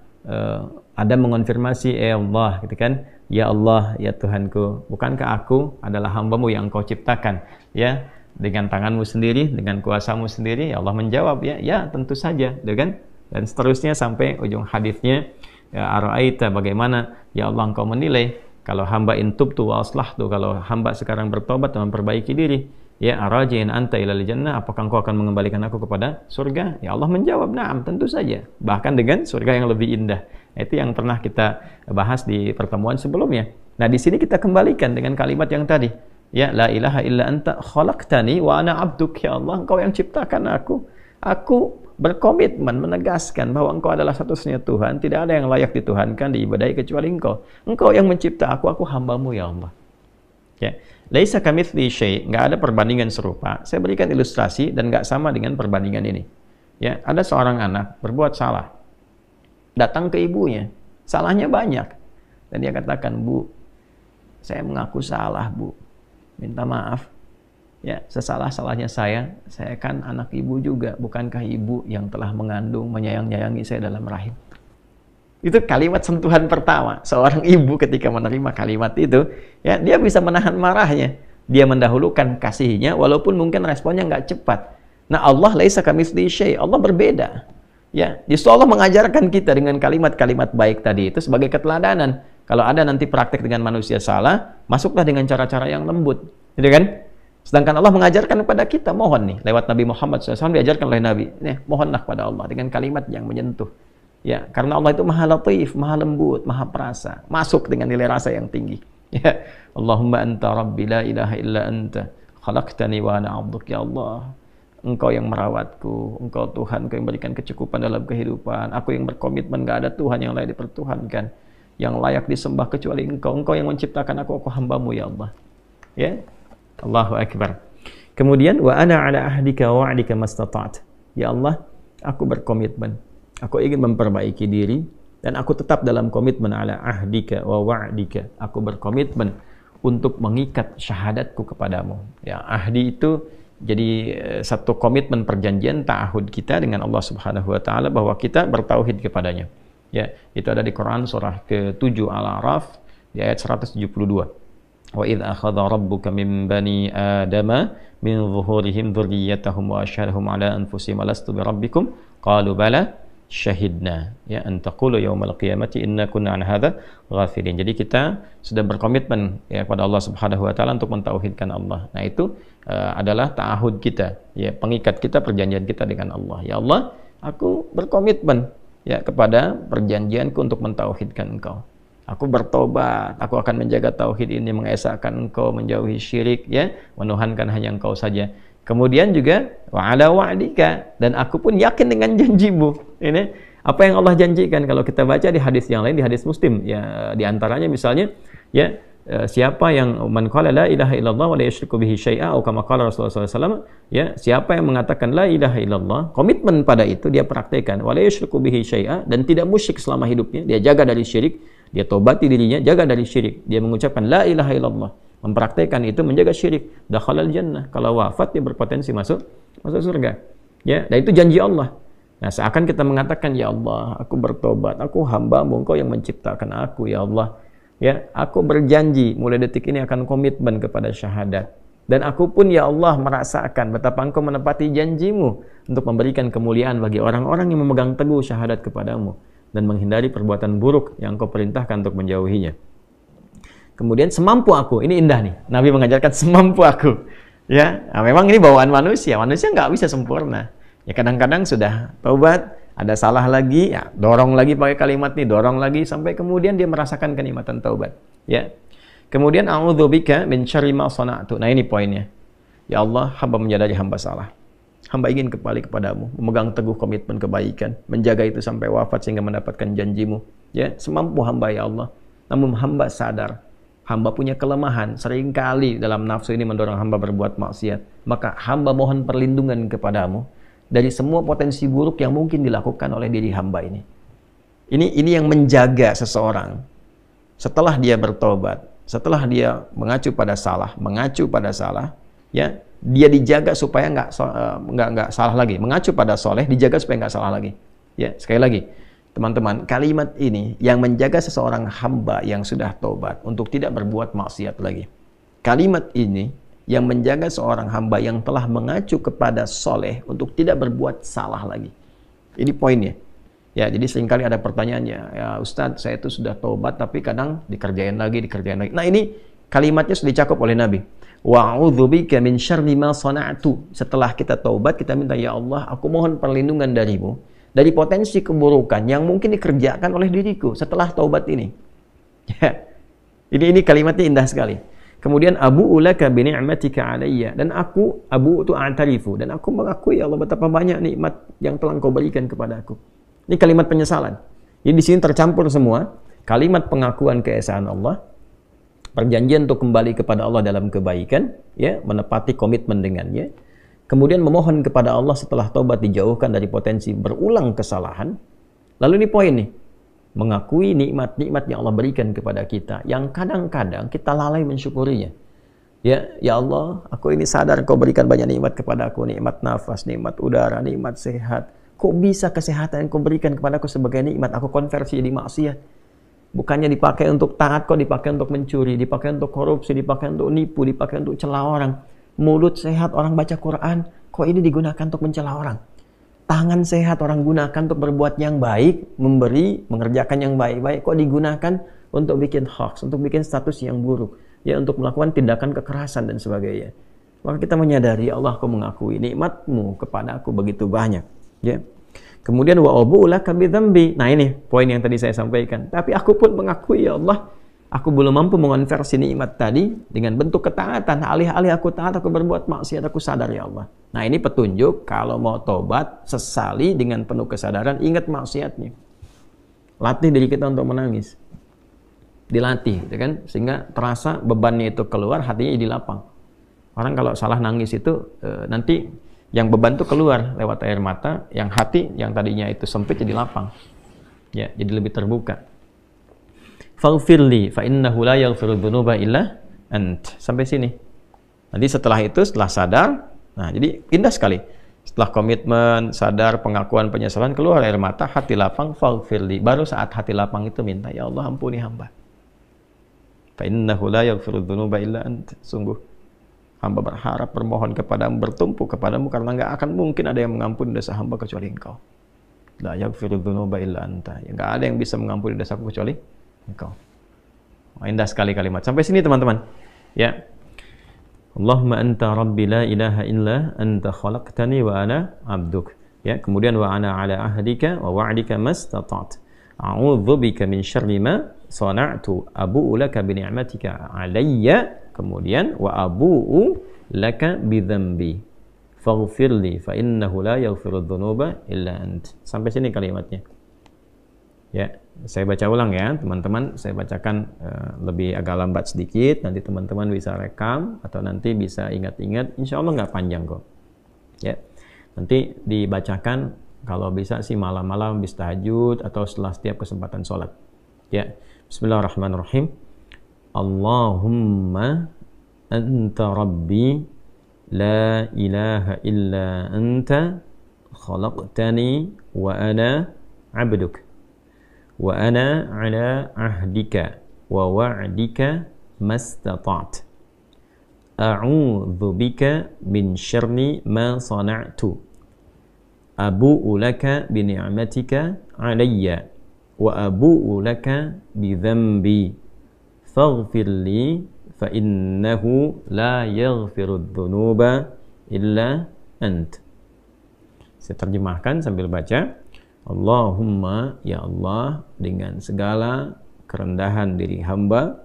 Adam mengonfirmasi, Allah, gitu kan, ya Allah, ya Tuhanku, bukankah aku adalah hambamu yang Kau ciptakan, ya, dengan tanganmu sendiri, dengan kuasamu sendiri? Ya Allah menjawab, ya tentu saja, gitu kan, dan seterusnya sampai ujung hadisnya. Ya ara'aita, bagaimana ya Allah engkau menilai kalau hamba intubtu wa aslahtu, kalau hamba sekarang bertobat dan memperbaiki diri, ya arajin anta ilal jannah, apakah engkau akan mengembalikan aku kepada surga? Ya Allah menjawab, na'am, tentu saja, bahkan dengan surga yang lebih indah. Itu yang pernah kita bahas di pertemuan sebelumnya. Nah, di sini kita kembalikan dengan kalimat yang tadi, ya la ilaha illa anta khalaqtani wa ana abduk, ya Allah, engkau yang ciptakan aku Aku berkomitmen menegaskan bahwa Engkau adalah satu-satunya Tuhan, tidak ada yang layak dituhankan, diibadahi kecuali Engkau. Engkau yang mencipta aku hamba-Mu ya Allah. Ya, laisa kamitsli syai', nggak ada perbandingan serupa. Saya berikan ilustrasi dan nggak sama dengan perbandingan ini. Ya, ada seorang anak berbuat salah, datang ke ibunya, salahnya banyak, dan dia katakan, Bu, saya mengaku salah, Bu, minta maaf. Ya, sesalah-salahnya saya kan anak ibu juga. Bukankah ibu yang telah mengandung, menyayang-nyayangi saya dalam rahim? Itu kalimat sentuhan pertama. Seorang ibu ketika menerima kalimat itu, ya dia bisa menahan marahnya. Dia mendahulukan kasihnya, walaupun mungkin responnya nggak cepat. Nah, Allah laisa kamitslihi syai'. Allah berbeda. Ya, justru Allah mengajarkan kita dengan kalimat-kalimat baik tadi itu sebagai keteladanan. Kalau ada nanti praktek dengan manusia salah, masuklah dengan cara-cara yang lembut. Gitu kan? Sedangkan Allah mengajarkan kepada kita, mohon nih, lewat Nabi Muhammad SAW diajarkan oleh Nabi, mohonlah kepada Allah dengan kalimat yang menyentuh. Ya, karena Allah itu maha latif, maha lembut, maha perasa, masuk dengan nilai rasa yang tinggi. Ya, Allahumma anta rabbi la ilaha illa anta, khalaqtani wa ana 'abduk, ya Allah. Engkau yang merawatku, Engkau Tuhan, Engkau yang berikan kecukupan dalam kehidupan. Aku yang berkomitmen gak ada Tuhan yang layak dipertuhankan, yang layak disembah kecuali Engkau. Engkau yang menciptakan aku hamba-Mu ya Allah. Ya. Allahu Akbar. Kemudian wa ana ala ahdika wa wa'dika mastata'at. Ya Allah, aku berkomitmen. Aku ingin memperbaiki diri dan aku tetap dalam komitmen ala ahdika wa wa'dika. Aku berkomitmen untuk mengikat syahadatku kepadamu. Ya, ahdi itu jadi satu komitmen perjanjian ta'ahud kita dengan Allah Subhanahu wa taala bahwa kita bertauhid kepadanya. Ya, itu ada di Quran surah ke-7 Al-A'raf di ayat 172. Wa idz akhadha rabbuka min bani adama min zuhurihim dzurriyyatahum wa asyhadahum ala anfusihim alastu birabbikum qalu bala syahidna ya an taqulu yaumal qiyamati inna kunna an hadza ghafilin. Jadi kita sudah berkomitmen ya kepada Allah Subhanahu wa taala untuk mentauhidkan Allah. Nah, itu adalah ta'ahud kita, ya pengikat kita, perjanjian kita dengan Allah. Ya Allah, aku berkomitmen ya kepada perjanjianku untuk mentauhidkan Engkau. Aku bertobat, aku akan menjaga tauhid ini, mengesahkan Engkau, menjauhi syirik, ya, menuhankan hanya Engkau saja. Kemudian juga wa ala wa'dika, dan aku pun yakin dengan janjimu. Ini apa yang Allah janjikan kalau kita baca di hadis yang lain, di hadis Muslim, ya di antaranya misalnya, ya siapa yang man qala la ilaha illallah wa la yusyriku bihi syai'a atau kama qala Rasulullah SAW, ya siapa yang mengatakan la ilaha illallah, komitmen pada itu dia praktekkan, wa la yusyriku bihi syai'a, dan tidak musyrik selama hidupnya, dia jaga dari syirik, dia tobati dirinya, jaga dari syirik, dia mengucapkan la ilaha illallah, mempraktekkan itu, menjaga syirik, dakhalal jannah, kalau wafat dia berpotensi masuk surga. Ya, dan itu janji Allah. Nah, seakan kita mengatakan, ya Allah, aku bertobat, aku hamba-Mu, Engkau yang menciptakan aku, ya Allah. Ya, aku berjanji mulai detik ini akan komitmen kepada syahadat. Dan aku pun ya Allah merasakan betapa Engkau menepati janjimu untuk memberikan kemuliaan bagi orang-orang yang memegang teguh syahadat kepadamu dan menghindari perbuatan buruk yang Engkau perintahkan untuk menjauhinya. Kemudian semampu aku, ini indah nih, Nabi mengajarkan semampu aku. Ya, nah, memang ini bawaan manusia nggak bisa sempurna. Ya kadang-kadang sudah taubat, ada salah lagi, ya dorong lagi pakai kalimat ini, dorong lagi sampai kemudian dia merasakan kenikmatan taubat. Ya. Kemudian a'udzubika min syarri ma sana'tu. Nah, ini poinnya. Ya Allah, hamba menyadari hamba salah. Hamba ingin kembali kepadamu, memegang teguh komitmen kebaikan, menjaga itu sampai wafat sehingga mendapatkan janjimu. Ya, semampu hamba ya Allah. Namun hamba sadar, hamba punya kelemahan. Seringkali dalam nafsu ini mendorong hamba berbuat maksiat. Maka hamba mohon perlindungan kepadamu dari semua potensi buruk yang mungkin dilakukan oleh diri hamba ini. Ini yang menjaga seseorang setelah dia bertobat, setelah dia mengacu pada salah, ya dia dijaga supaya nggak salah lagi, mengacu pada soleh, dijaga supaya nggak salah lagi. Ya, sekali lagi, teman-teman, kalimat ini yang menjaga seseorang hamba yang sudah tobat untuk tidak berbuat maksiat lagi. Kalimat ini yang menjaga seorang hamba yang telah mengacu kepada soleh untuk tidak berbuat salah lagi. Ini poinnya. Ya, jadi seringkali ada pertanyaannya, ya Ustadz, saya itu sudah tobat tapi kadang dikerjain lagi. Nah, ini kalimatnya sudah dicakup oleh Nabi. Wa'udzubika min syarri ma sana'tu. Setelah kita tobat, kita minta, ya Allah, aku mohon perlindungan darimu dari potensi keburukan yang mungkin dikerjakan oleh diriku setelah taubat ini. Ya. Ini kalimatnya indah sekali. Kemudian abu'u laka bi ni'matika alayya, dan aku abu itu a'tarifu, dan aku mengakui ya Allah betapa banyak nikmat yang telah Engkau berikan kepada aku. Ini kalimat penyesalan. Jadi di sini tercampur semua kalimat pengakuan keesaan Allah, perjanjian untuk kembali kepada Allah dalam kebaikan, ya, menepati komitmen dengannya. Kemudian memohon kepada Allah setelah taubat dijauhkan dari potensi berulang kesalahan. Lalu ini poin nih, mengakui nikmat-nikmat yang Allah berikan kepada kita, yang kadang-kadang kita lalai mensyukurinya. Ya Allah, aku ini sadar Kau berikan banyak nikmat kepada aku, nikmat nafas, nikmat udara, nikmat sehat. Kok bisa kesehatan yang Kau berikan kepada aku sebagai nikmat aku konversi jadi maksiat? Bukannya dipakai untuk taat, kok dipakai untuk mencuri, dipakai untuk korupsi, dipakai untuk nipu, dipakai untuk celah orang. Mulut sehat orang baca Quran, kok ini digunakan untuk mencela orang? Tangan sehat orang gunakan untuk berbuat yang baik, memberi, mengerjakan yang baik-baik, kok digunakan untuk bikin hoax, untuk bikin status yang buruk, ya, untuk melakukan tindakan kekerasan dan sebagainya. Maka kita menyadari Allah, Kau mengakui nikmat-Mu kepada aku begitu banyak, ya. Kemudian wa abu'u laka bidzambi. Nah, ini poin yang tadi saya sampaikan. Tapi aku pun mengakui ya Allah, aku belum mampu mengonversi nikmat tadi dengan bentuk ketaatan. Alih-alih aku taat, aku berbuat maksiat, aku sadar ya Allah. Nah, ini petunjuk kalau mau tobat, sesali dengan penuh kesadaran, ingat maksiatnya. Latih diri kita untuk menangis. Dilatih, gitu kan? Sehingga terasa bebannya itu keluar, hatinya jadi lapang. Orang kalau salah nangis itu nanti yang beban itu keluar lewat air mata, yang hati yang tadinya itu sempit jadi lapang. Ya, jadi lebih terbuka. Faghfirli fa innahu la yaghfiru dzunuba illa ant. Sampai sini. Nanti setelah itu, setelah sadar, nah jadi indah sekali. Setelah komitmen, sadar, pengakuan, penyesalan, keluar air mata, hati lapang, faghfirli. Baru saat hati lapang itu minta, ya Allah ampuni hamba. Fa innahu la yaghfiru dzunuba illa ant. Sungguh hamba berharap, bermohon kepadamu, bertumpu kepadamu, karena nggak akan mungkin ada yang mengampuni dosa hamba kecuali Engkau. La yaghfiru dzunuba illa anta. Ya, nggak ada yang bisa mengampuni dosaku kecuali Engkau. Indah sekali kalimat. Sampai sini teman-teman. Ya. Allahumma anta rabbi la ilaha illa anta khalaqtani wa ana abduk. Ya, kemudian wa ana ala ahdika wa wa'dika mastata'tu. A'udzu bika min syarri ma sana'tu. Abu'u laka bi ni'matika 'alayya. Kemudian wa abu'u laka bidzambi faghfirli fa innahu la yaghfiru dzunuba illa ant. Sampai sini kalimatnya. Ya, saya baca ulang ya, teman-teman. Saya bacakan lebih agak lambat sedikit, nanti teman-teman bisa rekam atau nanti bisa ingat-ingat. Insya Allah nggak panjang kok. Ya. Nanti dibacakan kalau bisa sih malam-malam habis tahajud atau setelah setiap kesempatan sholat. Ya. Bismillahirrahmanirrahim. Allahumma anta rabbi la ilaha illa anta khalaqtani wa ana abduk wa ana ala ahdika wa wa'dika mastata'tu a'udzu bika min syarri ma sana'tu abu'u laka bi ni'matika 'alayya wa abu'u laka bi dzambi faghfirli fa innahu la yaghfiru dzunuba illa ant. Saya terjemahkan sambil baca. Allahumma, ya Allah, dengan segala kerendahan diri hamba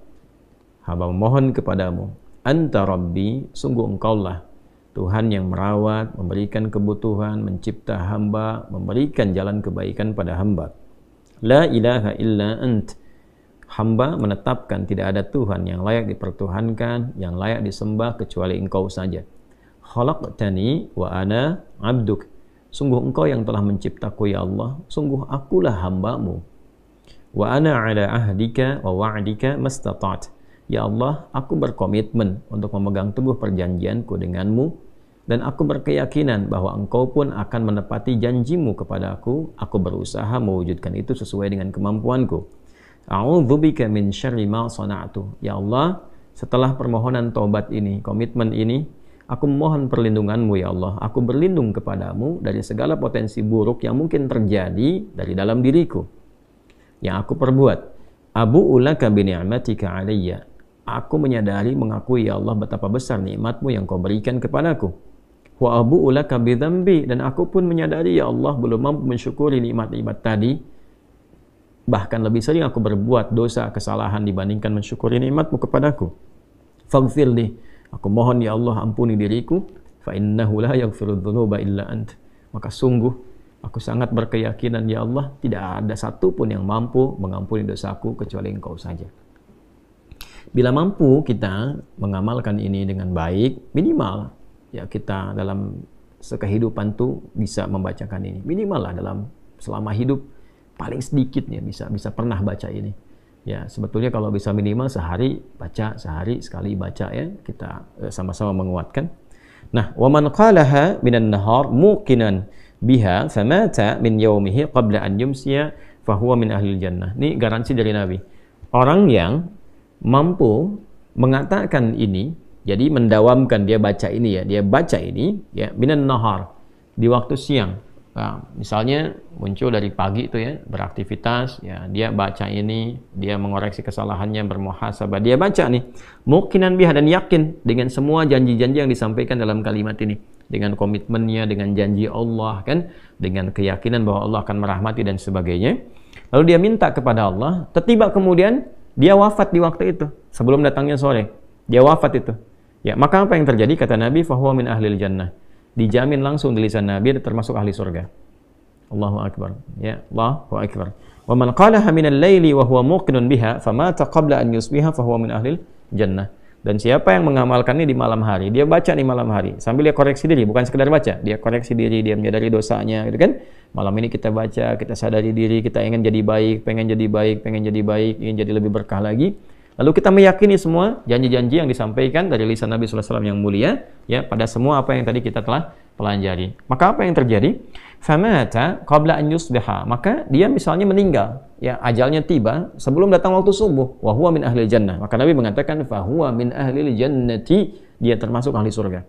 memohon kepadamu. Anta Rabbi, sungguh Engkaulah Tuhan yang merawat, memberikan kebutuhan, mencipta hamba, memberikan jalan kebaikan pada hamba. La ilaha illa ant. Hamba menetapkan tidak ada Tuhan yang layak dipertuhankan, yang layak disembah kecuali Engkau saja. Khalaqtani wa ana abduk. Sungguh Engkau yang telah menciptaku ya Allah, sungguh akulah hamba-Mu. Wa ana ala ahdika wa wa'dika mastata'tu. Ya Allah, aku berkomitmen untuk memegang teguh perjanjianku denganmu, dan aku berkeyakinan bahwa Engkau pun akan menepati janjimu kepada aku. Aku berusaha mewujudkan itu sesuai dengan kemampuanku. A'udzubika min syarri ma sana'tu. Ya Allah, setelah permohonan taubat ini, komitmen ini, aku memohon perlindunganmu ya Allah. Aku berlindung kepadamu dari segala potensi buruk yang mungkin terjadi dari dalam diriku, yang aku perbuat. Abu'u laka bi ni'matika 'alayya. Aku menyadari, mengakui ya Allah betapa besar nikmat-Mu yang Kau berikan kepadaku. Wa abu'u laka bi dzambi. Dan aku pun menyadari ya Allah belum mampu mensyukuri nikmat-nikmat tadi. Bahkan lebih sering aku berbuat dosa, kesalahan dibandingkan mensyukuri nikmat-Mu kepadaku. Faghfirli, aku mohon ya Allah ampuni diriku, fa innahu la yaghfiru dzunuba illa ant. Maka sungguh aku sangat berkeyakinan ya Allah, tidak ada satupun yang mampu mengampuni dosaku kecuali Engkau saja. Bila mampu kita mengamalkan ini dengan baik, minimal ya kita dalam sekehidupan tuh bisa membacakan ini. Minimal lah dalam selama hidup paling sedikitnya bisa pernah baca ini. Ya, sebetulnya kalau bisa minimal sehari baca, sehari sekali baca ya, kita sama-sama menguatkan. Nah, wa man qalaha minan nahar muqinan biha famata min yaumihi qabla an yumsiya fahuwa min ahlil jannah. Ini garansi dari Nabi. Orang yang mampu mengatakan ini, jadi mendawamkan dia baca ini ya, dia baca ini ya minan nahar di waktu siang. Nah, misalnya muncul dari pagi itu ya, beraktivitas ya, dia baca ini, dia mengoreksi kesalahannya, bermuhasabah, dia baca nih muqinan biha dan yakin dengan semua janji-janji yang disampaikan dalam kalimat ini, dengan komitmennya, dengan janji Allah kan, dengan keyakinan bahwa Allah akan merahmati dan sebagainya. Lalu dia minta kepada Allah, tiba kemudian dia wafat di waktu itu, sebelum datangnya sore. Dia wafat itu. Ya, maka apa yang terjadi? Kata Nabi, fahuwa min ahlil jannah. Dijamin langsung di lisan Nabi termasuk ahli surga. Allahu akbar. Ya, Allahu akbar. Wa man qalaha min al-laili wa huwa muqinun biha famata qabla an yusbiha fahuwa min ahlil jannah. Dan siapa yang mengamalkannya di malam hari, dia baca di malam hari sambil dia koreksi diri, bukan sekedar baca, dia koreksi diri, dia menyadari dosanya, gitu kan? Malam ini kita baca, kita sadari diri, kita ingin jadi baik, pengen jadi baik, ingin jadi lebih berkah lagi. Lalu kita meyakini semua janji-janji yang disampaikan dari lisan Nabi SAW yang mulia, ya, pada semua apa yang tadi kita telah pelajari. Maka apa yang terjadi? Famata qabla an yusbiha. Maka dia misalnya meninggal, ya, ajalnya tiba sebelum datang waktu subuh. Wa huwa min ahlil jannah. Maka Nabi mengatakan fa huwa min ahlil jannati, dia termasuk ahli surga.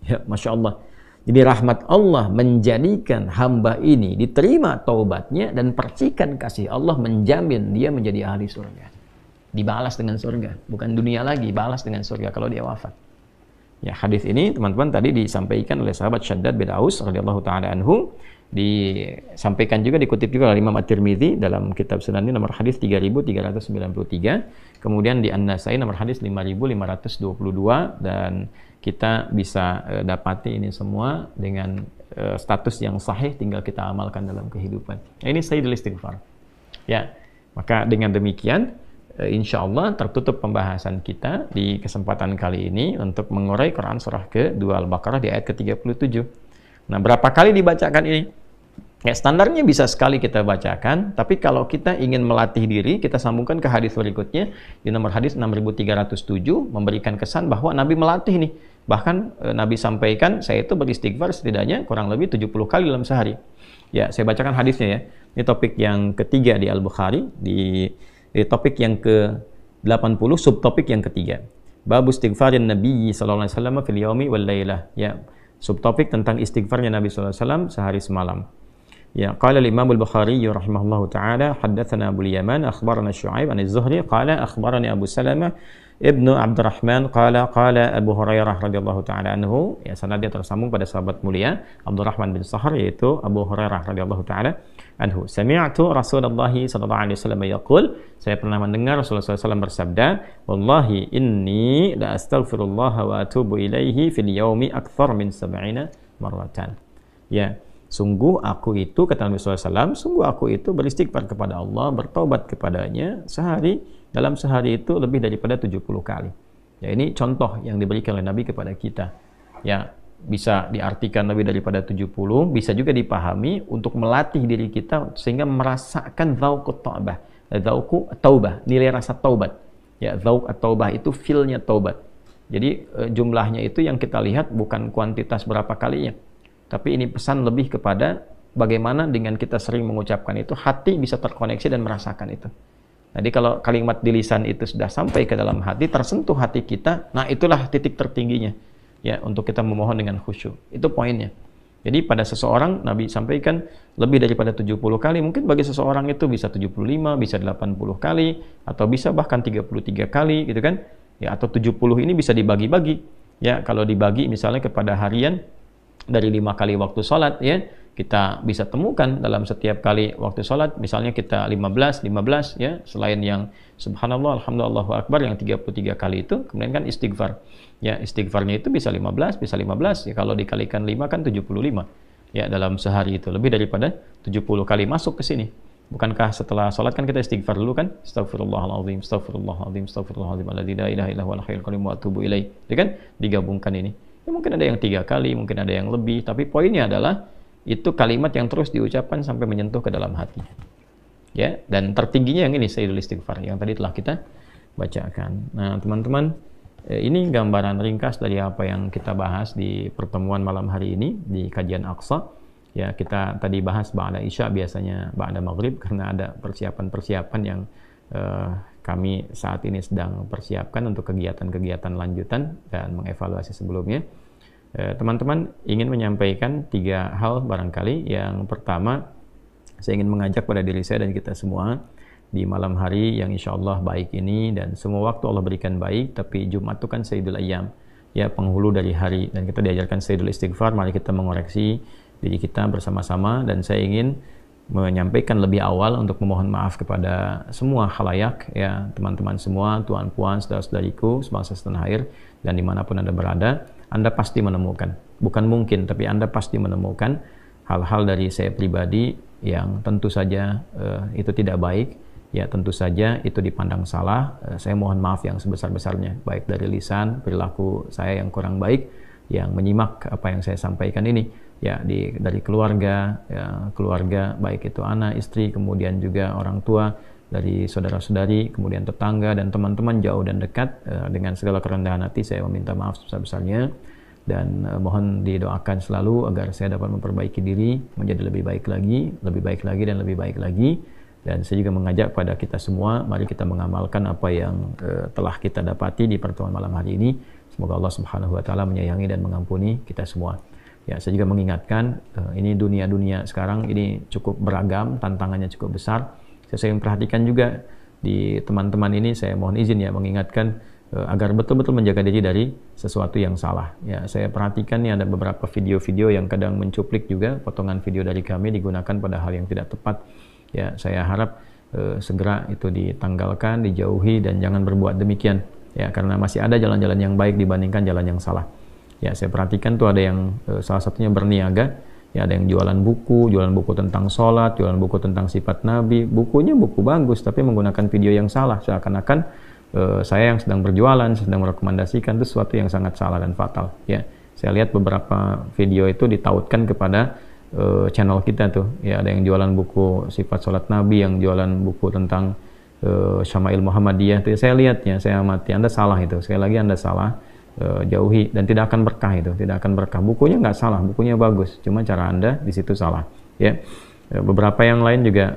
Ya, Masya Allah. Jadi rahmat Allah menjadikan hamba ini diterima taubatnya, dan percikan kasih Allah menjamin dia menjadi ahli surga. Dibalas dengan surga, bukan dunia lagi, balas dengan surga kalau dia wafat. Ya, hadis ini teman-teman tadi disampaikan oleh sahabat Syaddad bin Aus radhiyallahu taala anhu, disampaikan juga, dikutip juga oleh Imam At-Tirmidzi dalam kitab Sunan ini nomor hadis 3393, kemudian di An-Nasai nomor hadis 5522, dan kita bisa dapati ini semua dengan status yang sahih, tinggal kita amalkan dalam kehidupan. Nah, ini Sayyidul Istighfar. Ya, maka dengan demikian insya Allah tertutup pembahasan kita di kesempatan kali ini untuk mengurai Quran surah ke-2 Al-Baqarah di ayat ke-37. Nah, berapa kali dibacakan ini? Ya, standarnya bisa sekali kita bacakan, tapi kalau kita ingin melatih diri, kita sambungkan ke hadis berikutnya di nomor hadis 6307, memberikan kesan bahwa Nabi melatih nih. Bahkan Nabi sampaikan, saya itu beristighfar setidaknya kurang lebih 70 kali dalam sehari. Ya, saya bacakan hadisnya ya. Ini topik yang ketiga di Al-Bukhari, di topik yang ke-80, subtopik yang ketiga. Bab istighfarin Nabi sallallahu alaihi wasallam fil yaumi wal lailah. Ya, subtopik tentang istighfarnya Nabi sallallahu alaihi wasallam sehari semalam. Ya, qala al-Imam al-Bukhari rahimahullahu taala, haddatsana Abu Yaman akhbarana Syu'aib an az-Zuhri qala akhbarani Abu Salamah ibnu Abdurrahman qala Abu Hurairah radhiyallahu taala anhu. Ya, sanadnya tersambung pada sahabat mulia Abdurrahman bin Sahar, yaitu Abu Hurairah radhiyallahu taala anhu. Sami'tu Rasulullah sallallahu alaihi wasallam yaqul, saya pernah mendengar Rasulullah SAW bersabda, wallahi inni la astaghfirullah wa atubu ilaihi fil yaumi akthar min 70 marratan. Ya, sungguh aku itu, kata Nabi SAW, sungguh aku itu beristighfar kepada Allah, bertobat kepadanya dalam sehari itu lebih daripada 70 kali. Ya, ini contoh yang diberikan oleh Nabi kepada kita. Ya, bisa diartikan lebih daripada 70, bisa juga dipahami untuk melatih diri kita sehingga merasakan dzauqut taubah. Dzauqu taubah, nilai rasa taubat. Ya, dzauq at-taubah itu feel-nya taubat. Jadi jumlahnya itu yang kita lihat bukan kuantitas berapa kalinya, tapi ini pesan lebih kepada bagaimana dengan kita sering mengucapkan itu, hati bisa terkoneksi dan merasakan itu. Jadi kalau kalimat di lisan itu sudah sampai ke dalam hati, tersentuh hati kita, nah itulah titik tertingginya. Ya, untuk kita memohon dengan khusyuk. Itu poinnya. Jadi pada seseorang, Nabi sampaikan lebih daripada 70 kali, mungkin bagi seseorang itu bisa 75, bisa 80 kali, atau bisa bahkan 33 kali, gitu kan. Ya, atau 70 ini bisa dibagi-bagi. Ya, kalau dibagi misalnya kepada harian, dari 5 kali waktu sholat, ya, kita bisa temukan dalam setiap kali waktu sholat, misalnya kita 15, ya, selain yang subhanallah, alhamdulillah, Allahu akbar yang 33 kali itu, kemudian kan istighfar. Ya, istighfarnya itu bisa 15, ya, kalau dikalikan 5 kan 75. Ya, dalam sehari itu lebih daripada 70 kali masuk ke sini. Bukankah setelah sholat kan kita istighfar dulu kan? Astagfirullahaladzim, astagfirullahaladzim, astagfirullahaladzim, alladzi la ilaha illa huwal hayyul qayyum wa atubu ilaih. Ya kan? Digabungkan ini. Ya, mungkin ada yang 3 kali, mungkin ada yang lebih, tapi poinnya adalah itu kalimat yang terus diucapkan sampai menyentuh ke dalam hati. Ya, dan tertingginya yang ini Sayyidul Istighfar yang tadi telah kita bacakan. Nah, teman-teman, ini gambaran ringkas dari apa yang kita bahas di pertemuan malam hari ini di kajian Aqsa. Ya, kita tadi bahas ba'da Isya, biasanya ba'da Maghrib, karena ada persiapan-persiapan yang kami saat ini sedang persiapkan untuk kegiatan-kegiatan lanjutan dan mengevaluasi sebelumnya. Teman-teman, ingin menyampaikan 3 hal barangkali. Yang pertama, saya ingin mengajak pada diri saya dan kita semua di malam hari yang insya Allah baik ini, dan semua waktu Allah berikan baik, tapi Jumat itu kan Sayyidul Ayyam, ya, penghulu dari hari, dan kita diajarkan Sayyidul Istighfar. Mari kita mengoreksi diri kita bersama-sama, dan saya ingin menyampaikan lebih awal untuk memohon maaf kepada semua khalayak, ya, teman-teman semua, tuan-puan, saudara-saudariku, sebangsa setanah air, dan dimanapun Anda berada. Anda pasti menemukan, bukan mungkin, tapi Anda pasti menemukan hal-hal dari saya pribadi yang tentu saja itu tidak baik, ya, tentu saja itu dipandang salah. Saya mohon maaf yang sebesar-besarnya, baik dari lisan, perilaku saya yang kurang baik, yang menyimak apa yang saya sampaikan ini, ya, dari keluarga, ya, keluarga baik itu anak, istri, kemudian juga orang tua, dari saudara-saudari, kemudian tetangga dan teman-teman jauh dan dekat. Dengan segala kerendahan hati saya meminta maaf sebesar-besarnya, dan mohon didoakan selalu agar saya dapat memperbaiki diri menjadi lebih baik lagi, dan lebih baik lagi. Dan saya juga mengajak pada kita semua, mari kita mengamalkan apa yang telah kita dapati di pertemuan malam hari ini. Semoga Allah Subhanahu wa taala menyayangi dan mengampuni kita semua. Ya, saya juga mengingatkan, ini dunia sekarang ini cukup beragam, tantangannya cukup besar. Saya sering perhatikan juga di teman-teman ini, saya mohon izin ya mengingatkan agar betul-betul menjaga diri dari sesuatu yang salah. Ya, saya perhatikan nih ada beberapa video-video yang kadang mencuplik juga potongan video dari kami digunakan pada hal yang tidak tepat. Ya, saya harap segera itu ditanggalkan, dijauhi, dan jangan berbuat demikian. Ya, karena masih ada jalan-jalan yang baik dibandingkan jalan yang salah. Ya, saya perhatikan tuh ada yang salah satunya berniaga. Ya, ada yang jualan buku tentang sholat, jualan buku tentang sifat Nabi. Bukunya buku bagus, tapi menggunakan video yang salah. Seakan-akan saya yang sedang berjualan, sedang merekomendasikan itu sesuatu yang sangat salah dan fatal. Ya, saya lihat beberapa video itu ditautkan kepada channel kita tuh. Ya, ada yang jualan buku sifat sholat Nabi, yang jualan buku tentang Syama'il Muhammadiyah. Itu saya lihat ya, saya amati, Anda salah itu. Sekali lagi Anda salah. Jauhi, dan tidak akan berkah itu, tidak akan berkah. Bukunya nggak salah, bukunya bagus, cuma cara Anda di situ salah. Ya, beberapa yang lain juga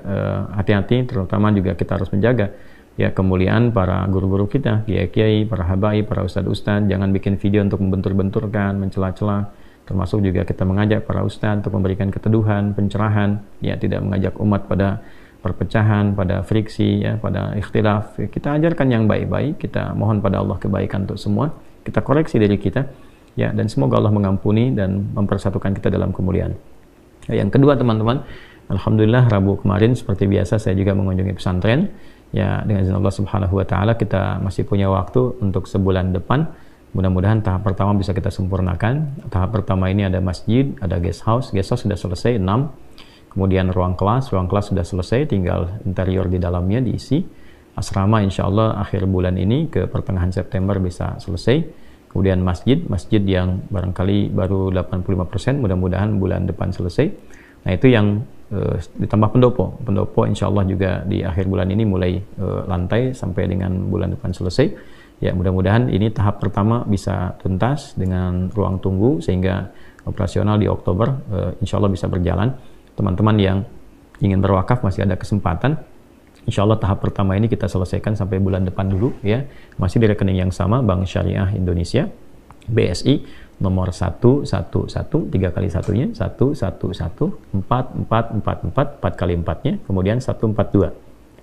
hati-hati, terutama juga kita harus menjaga ya kemuliaan para guru-guru kita, kiai-kiai, para habaib, para ustadz-ustadz. Jangan bikin video untuk membentur-benturkan, mencela-cela. Termasuk juga kita mengajak para ustadz untuk memberikan keteduhan, pencerahan, ya, tidak mengajak umat pada perpecahan, pada friksi, ya, pada ikhtilaf. Kita ajarkan yang baik-baik, kita mohon pada Allah kebaikan untuk semua. Kita koreksi diri kita, ya, dan semoga Allah mengampuni dan mempersatukan kita dalam kemuliaan. Yang kedua, teman-teman, alhamdulillah Rabu kemarin seperti biasa saya juga mengunjungi pesantren. Ya, dengan izin Allah Subhanahu wa taala kita masih punya waktu untuk sebulan depan. Mudah-mudahan tahap pertama bisa kita sempurnakan. Tahap pertama ini ada masjid, ada guest house. Guest house sudah selesai 6. Kemudian ruang kelas sudah selesai, tinggal interior di dalamnya diisi. Asrama insya Allah akhir bulan ini ke pertengahan September bisa selesai. Kemudian masjid yang barangkali baru 85%, mudah-mudahan bulan depan selesai. Nah, itu yang ditambah pendopo insya Allah juga di akhir bulan ini mulai lantai sampai dengan bulan depan selesai. Ya, mudah-mudahan ini tahap pertama bisa tuntas dengan ruang tunggu sehingga operasional di Oktober insya Allah bisa berjalan. Teman-teman yang ingin berwakaf masih ada kesempatan. Insya Allah tahap pertama ini kita selesaikan sampai bulan depan dulu, ya. Masih di rekening yang sama, Bank Syariah Indonesia, BSI, nomor 111, 3 kali satunya, 111, 4444, 4 kali 4-nya, kemudian 142,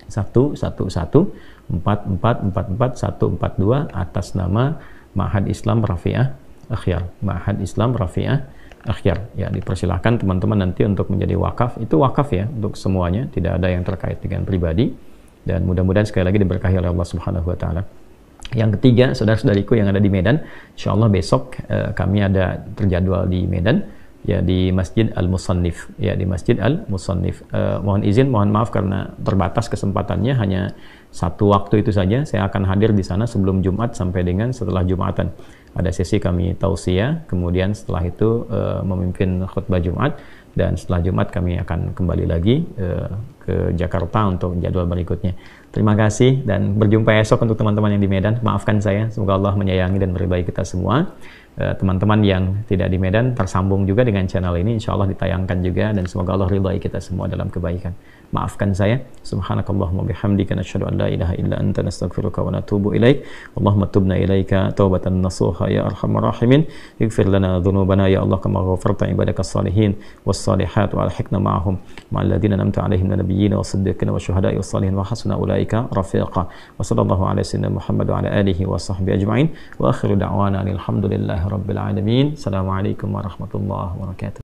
111, 4444, 142, atas nama Ma'had Islam Rafi'ah Akhyar. Ma'had Islam Rafi'ah akhyar. Ya, dipersilahkan teman-teman nanti untuk menjadi wakaf. Itu wakaf ya untuk semuanya, tidak ada yang terkait dengan pribadi. Dan mudah-mudahan sekali lagi diberkahi oleh Allah Subhanahu wa taala. Yang ketiga, saudara-saudariku yang ada di Medan, insya Allah besok kami ada terjadwal di Medan, ya di Masjid Al-Musannif, ya di Masjid Al-Musannif. Mohon izin, mohon maaf karena terbatas kesempatannya, hanya satu waktu itu saja. Saya akan hadir di sana sebelum Jumat sampai dengan setelah Jumatan. Ada sesi kami tausiah, kemudian setelah itu memimpin khutbah Jumat, dan setelah Jumat kami akan kembali lagi ke Jakarta untuk jadwal berikutnya. Terima kasih dan berjumpa esok untuk teman-teman yang di Medan. Maafkan saya, semoga Allah menyayangi dan meridai kita semua. Teman-teman yang tidak di Medan tersambung juga dengan channel ini, insya Allah ditayangkan juga, dan semoga Allah ridai kita semua dalam kebaikan. Maafkan saya. Subhanakallahumma bihamdika nasyhadu an la ilaha illa anta nastaghfiruka wa natubu ilaik. Allahumma tubna ilaika taubatan nasuha ya arhamar rahimin. Ighfir lana dhunubana ya Allah kama ghafarta ibadakas salihin was salihat wa alhiqna ma'ahum ma'al ladzina an'amta 'alaihim minal nabiyyin was siddiqin was syuhada'i was salihin wa hasuna ulaika rafiqa. Wa sallallahu ala sayyidina Muhammad wa ala alihi wa sahbihi ajma'in. Wa akhiru da'wana alhamdulillahi rabbil alamin. Assalamualaikum warahmatullahi wabarakatuh.